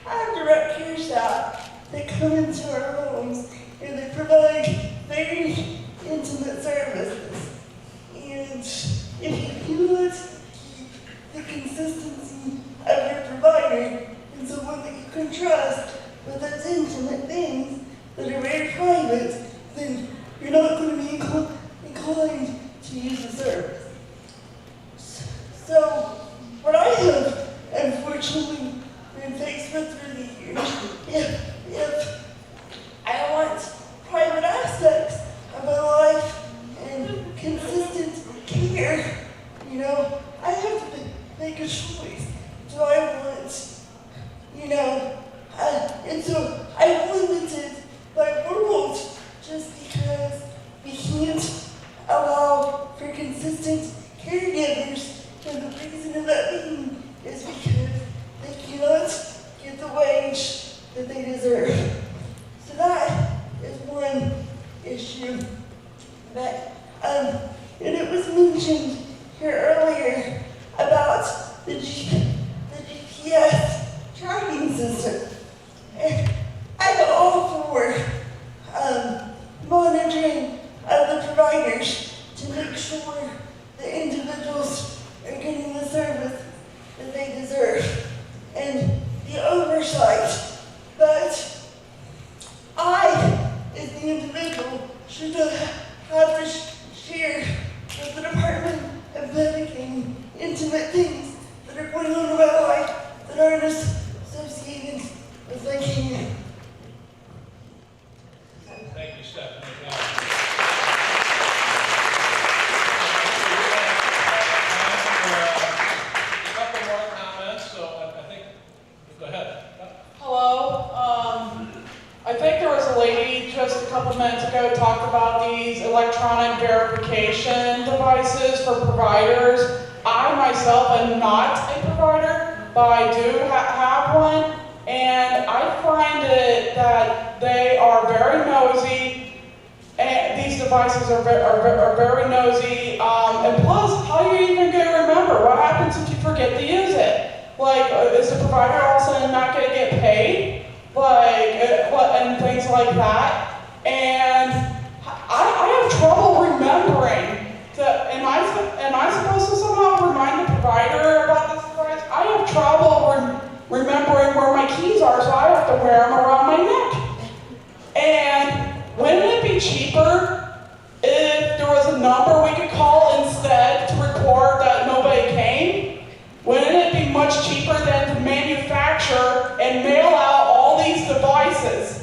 have direct care staff that come into our homes and they provide very intimate services. And if you do it, the consistency of your provider and someone that you can trust with those intimate things that are very private, then you're not going to be inclined to use the service. So, what I have unfortunately been faced with through the years, if I want private aspects of my life and consistent care, I have to make a choice. Do I want, and so I've limited my world just because we can't allow for consistent caregivers, and the reason of that being is because they cannot get the wage that they deserve. So that is one issue. But, and it was mentioned here earlier about the GPS tracking system. And I'm all for monitoring of the providers to make sure the individuals are getting the service that they deserve and the oversight. But I, as the individual, should have to share with the Department of Medicaid intimate things that are going on in my life that aren't associated with my care. Thank you, Stephanie. A couple more comments, so I think, go ahead. Hello. I think there was a lady just a couple minutes ago talked about these electronic verification devices for providers. I myself am not a provider, but I do have one, and I find it that they are very nosy. And these devices are very nosy, and plus, how are you even going to remember? What happens if you forget to use it? Like, is the provider all of a sudden not going to get paid? and things like that. And I have trouble remembering. Am I supposed to somehow remind the provider about this device? I have trouble remembering where my keys are, so I have to wear them around my neck. And wouldn't it be cheaper if there was a number we could call instead to report that nobody came? Wouldn't it be much cheaper than to manufacture and mail out all these devices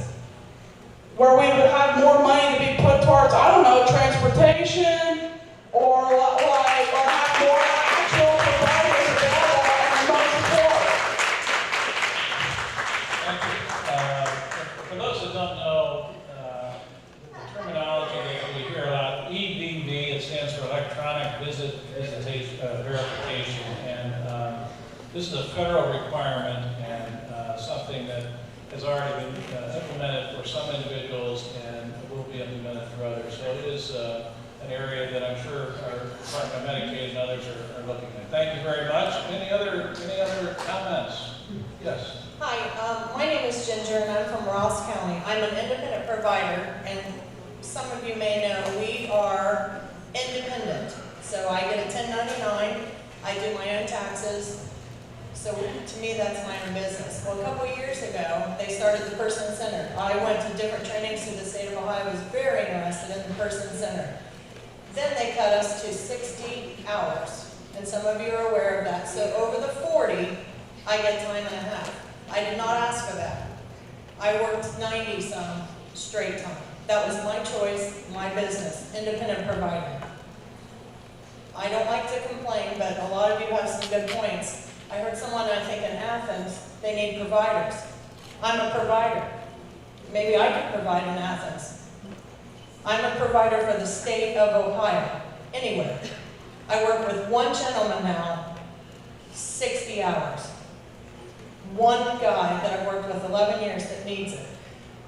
where we would have more money to be put towards, I don't know, transportation or have more actual providers available and remote support? Thank you. For those that don't know, the terminology that we hear a lot, EVV, it stands for Electronic Visitation Verification, and this is a federal requirement and something that has already been implemented for some individuals and will be implemented for others. So it is an area that I'm sure our Department of Medicaid and others are looking at. Thank you very much. Any other comments? Yes. Hi, my name is Ginger and I'm from Ross County. I'm an independent provider, and some of you may know we are independent. So I get a 1099, I do my own taxes. So to me, that's my own business. Well, a couple of years ago, they started the Person Center. I went to different trainings through the state of Ohio. I was very interested in the Person Center. Then they cut us to 60 hours, and some of you are aware of that. So over the 40, I get time and a half. I did not ask for that. I worked 90-some straight time. That was my choice, my business, independent provider. I don't like to complain, but a lot of you have some good points. I heard someone, I think in Athens, they need providers. I'm a provider. Maybe I could provide in Athens. I'm a provider for the state of Ohio. Anyway, I work with one gentleman now, 60 hours. One guy that I've worked with 11 years that needs it.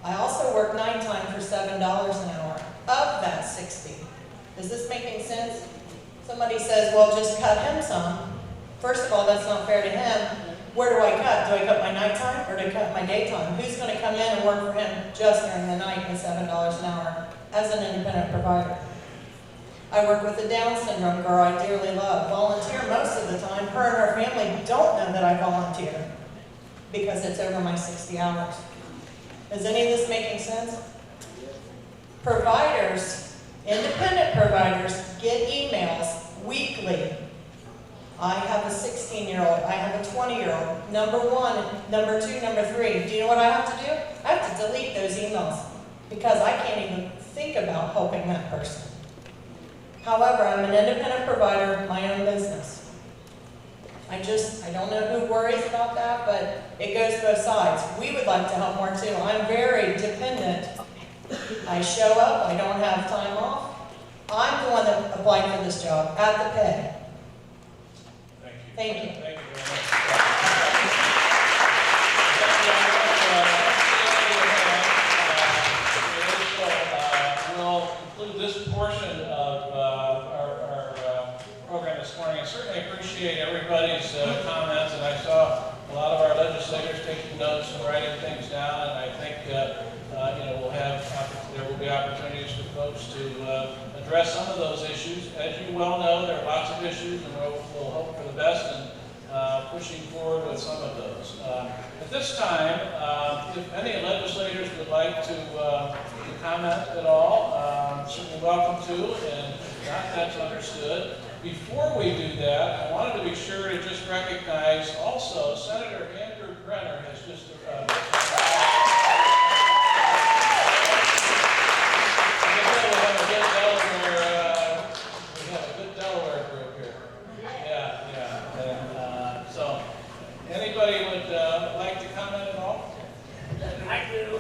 I also work 9 times for $7 an hour. Of that 60. Is this making sense? Somebody says, well, just cut him some. First of all, that's not fair to him. Where do I cut? Do I cut my nighttime or do I cut my daytime? Who's going to come in and work for him just during the night at $7 an hour as an independent provider? I work with a Down syndrome girl I dearly love. Volunteer most of the time. Her and her family don't know that I volunteer because it's over my 60 hours. Is any of this making sense? Providers, independent providers, get emails weekly. I have a 16-year-old, I have a 20-year-old, number 1, number 2, number 3. Do you know what I have to do? I have to delete those emails because I can't even think about helping that person. However, I'm an independent provider, my own business. I don't know who worries about that, but it goes both sides. We would like to help more too. I'm very dependent. I show up, I don't have time off. I'm the one that applied for this job at the pay. Thank you. Thank you very much. We'll conclude this portion of our program this morning. I certainly appreciate everybody's comments, and I saw a lot of our legislators taking notes and writing things down, and I think there will be opportunities for folks to address some of those issues. As you well know, there are lots of issues, and we'll hope for the best in pushing forward with some of those. At this time, if any legislators would like to comment at all, certainly welcome to, and if not, that's understood. Before we do that, I wanted to be sure to just recognize also Senator Andrew Brenner has just anybody would like to comment at all? I do.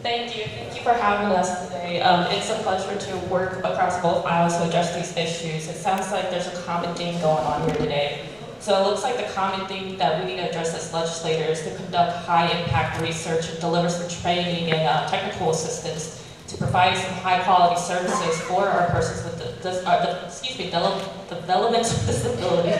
Thank you. Thank you for having us today. It's a pleasure to work across both aisles to address these issues. It sounds like there's a common theme going on here today. So it looks like the common theme that we need to address as legislators to conduct high-impact research and deliver some training and technical assistance to provide some high-quality services for our persons with developmental disabilities.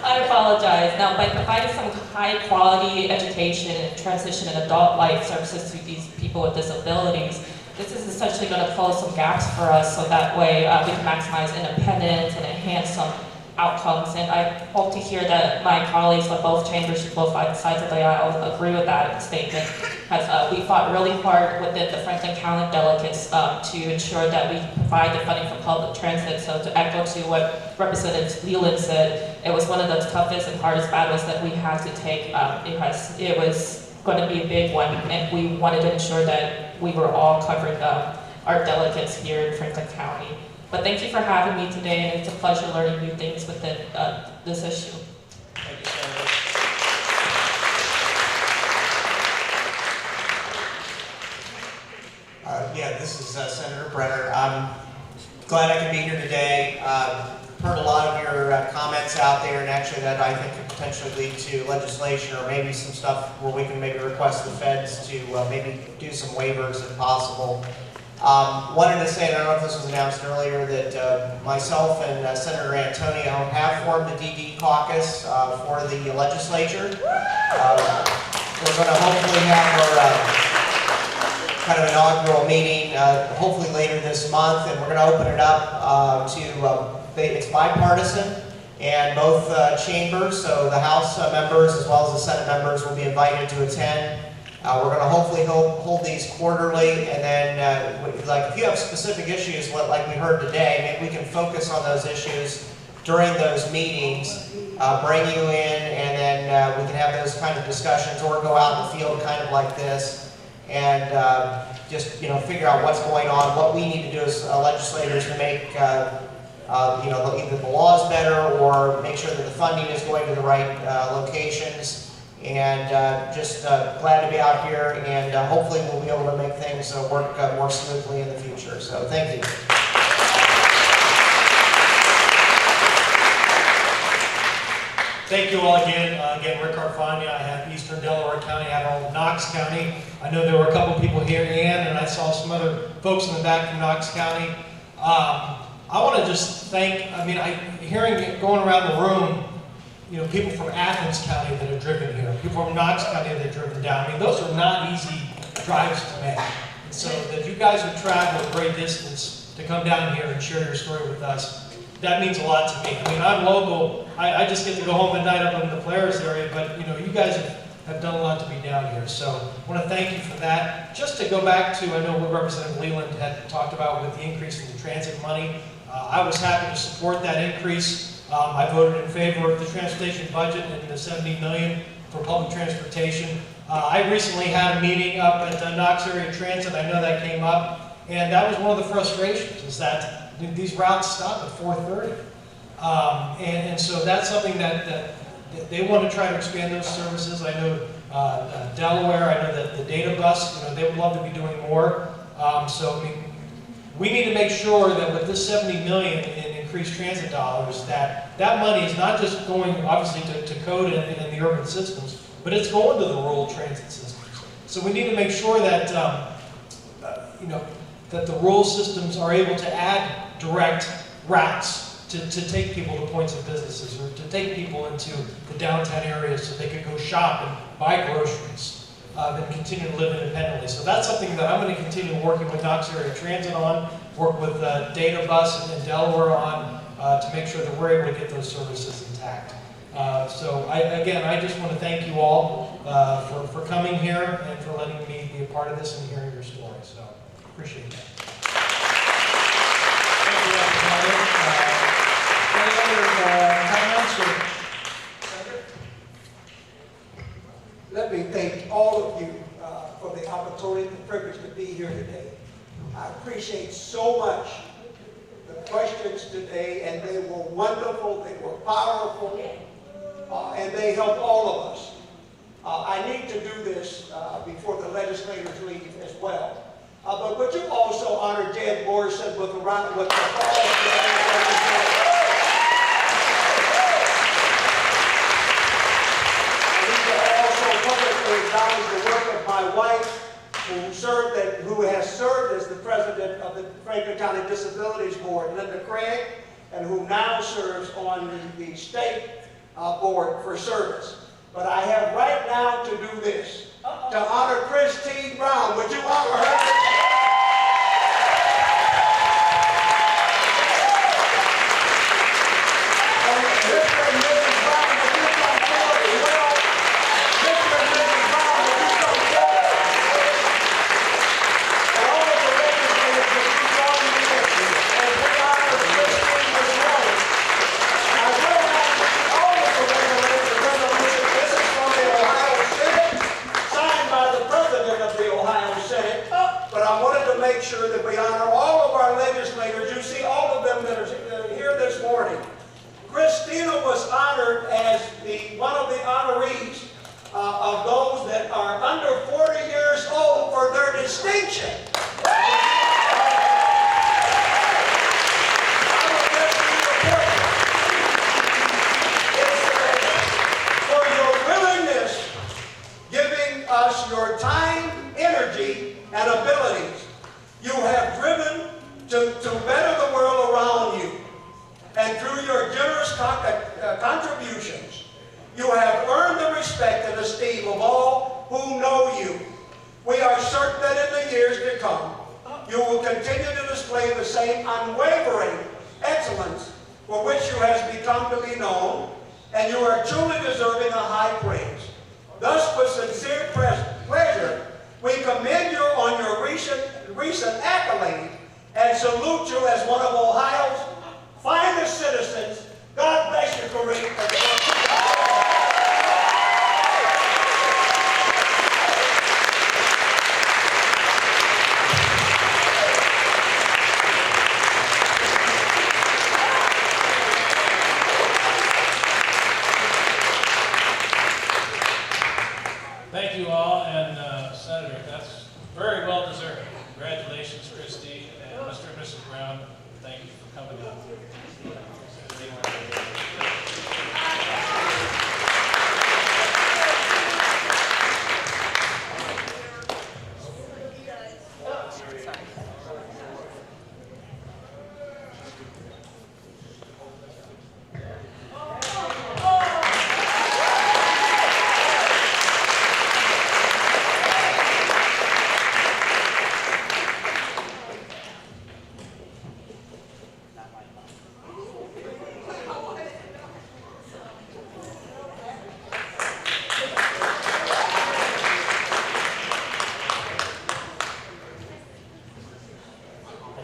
I apologize. Now, by providing some high-quality education and transition and adult life services to these people with disabilities, this is essentially going to close some gaps for us, so that way we can maximize independence and enhance some outcomes. And I hope to hear that my colleagues with both chambers, both sides of the aisle, agree with that statement. As we fought really hard within the Franklin County delegates to ensure that we provide the funding for public transit. So to echo to what Representative Leland said, it was one of the toughest and hardest battles that we had to take. It was going to be a big one, and we wanted to ensure that we were all covering our delegates here in Franklin County. But thank you for having me today, and it's a pleasure learning new things within this issue. Thank you, Senator. Yeah, this is Senator Brenner. I'm glad I can be here today. Heard a lot of your comments out there, and actually that I think could potentially lead to legislation or maybe some stuff where we can maybe request the feds to maybe do some waivers if possible. Wanted to say, and I don't know if this was announced earlier, that myself and Senator Antonio have formed a DD caucus for the legislature. We're going to hopefully have our kind of inaugural meeting hopefully later this month, and we're going to open it up it's bipartisan, and both chambers, so the House members as well as the Senate members will be invited to attend. We're going to hopefully hold these quarterly, and then like if you have specific issues like we heard today, maybe we can focus on those issues during those meetings, bring you in, and then we can have those kind of discussions, or go out in the field kind of like this, and just figure out what's going on, what we need to do as legislators to make either the laws better or make sure that the funding is going to the right locations. And just glad to be out here, and hopefully we'll be able to make things work more smoothly in the future. So thank you. Thank you all again. Again, Rick Arfania. I have Eastern Delaware County, I have all of Knox County. I know there were a couple people here, Ann, and I saw some other folks in the back from Knox County. I want to just thank, hearing it going around the room, people from Athens County that have driven here, people from Knox County that have driven down. Those are not easy drives to make. And so that you guys would travel a great distance to come down here and share your story with us, that means a lot to me. I'm local. I just get to go home at night up in the Polaris area, but you guys have done a lot to be down here. So I want to thank you for that. Just to go back to, I know what Representative Leland had talked about with the increase in the transit money. I was happy to support that increase. I voted in favor of the transportation budget and the $70 million for public transportation. I recently had a meeting up at Knox Area Transit. I know that came up, and that was one of the frustrations, is that these routes stop at 4:30. And so that's something that they want to try to expand those services. I know Delaware, I know that the data bus, they would love to be doing more. We need to make sure that with this $70 million in increased transit dollars, that money is not just going, obviously, to code and the urban systems, but it's going to the rural transit systems. So we need to make sure that, that the rural systems are able to add direct routes to take people to points of businesses, or to take people into the downtown areas so they could go shop and buy groceries. And continue to live independently. So that's something that I'm going to continue working with Knox Area Transit on, work with Data Bus and Delaware on to make sure that we're able to get those services intact. I just want to thank you all for coming here and for letting me be a part of this and hearing your story. So appreciate that. Thank you, Representative. Any other comments? Let me thank all of you for the opportunity and the privilege to be here today. I appreciate so much the questions today, and they were wonderful, they were powerful, and they helped all of us. I need to do this before the legislators leave as well. But would you also honor Jed Morrison with the acknowledge the work of my wife, who has served as the president president of the Franklin County Disabilities Board, Linda Craig, and who now serves on the state board for service. But I have right now to do this, to honor Christine Brown. Would you honor her? Make sure that we honor all of our legislators. You see all of them that are here this morning. Christina was honored as one of the honorees of those that are under 40 years old for their distinction. For your willingness, giving us your time, energy, and abilities. You have driven to better the world around you. And through your generous contributions, you have earned the respect and esteem of all who know you. We are certain that in the years to come, you will continue to display the same unwavering excellence for which you has become to be known, and you are truly deserving a high praise. Thus, with sincere pleasure, we commend you on your recent accolade and salute you as one of Ohio's finest citizens. God bless you, Corinne. Thank you all, and Senator, that's very well deserved. Congratulations, Christy, and Mr. and Mrs. Brown. Thank you for coming up.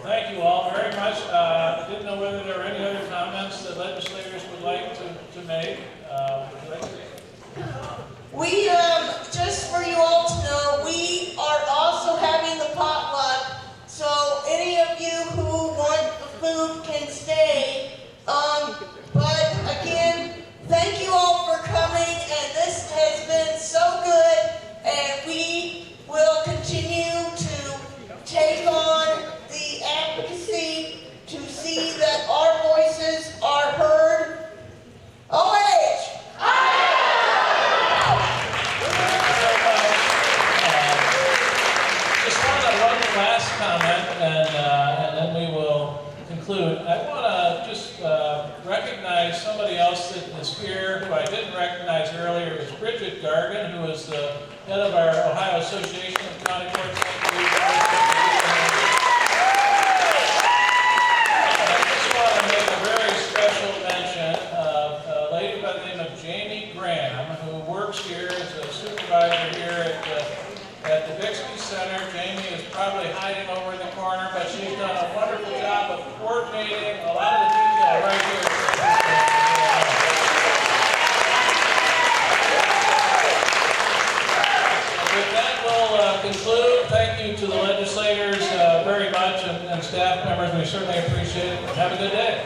Thank you all very much. I didn't know whether there were any other comments that legislators would like to make. Would you like to? We, just for you all to know, we are also having the potluck. So any of you who want food can stay. But again, thank you all for coming, and this has been so good, and we will continue to take on the advocacy to see that our voices are heard. OH! Just one last comment, and then we will conclude. I want to just recognize somebody else that is here who I didn't recognize earlier. It was Bridget Gargan, who is the head of our Ohio Association of County Boards. I just want to make a very special mention of a lady by the name of Jamie Graham, who works here as a supervisor here at the Bixby Center. Jamie is probably hiding over in the corner, but she's done a wonderful job of coordinating a lot of the detail right here. With that, we'll conclude. Thank you to the legislators very much and staff members. We certainly appreciate it. Have a good day.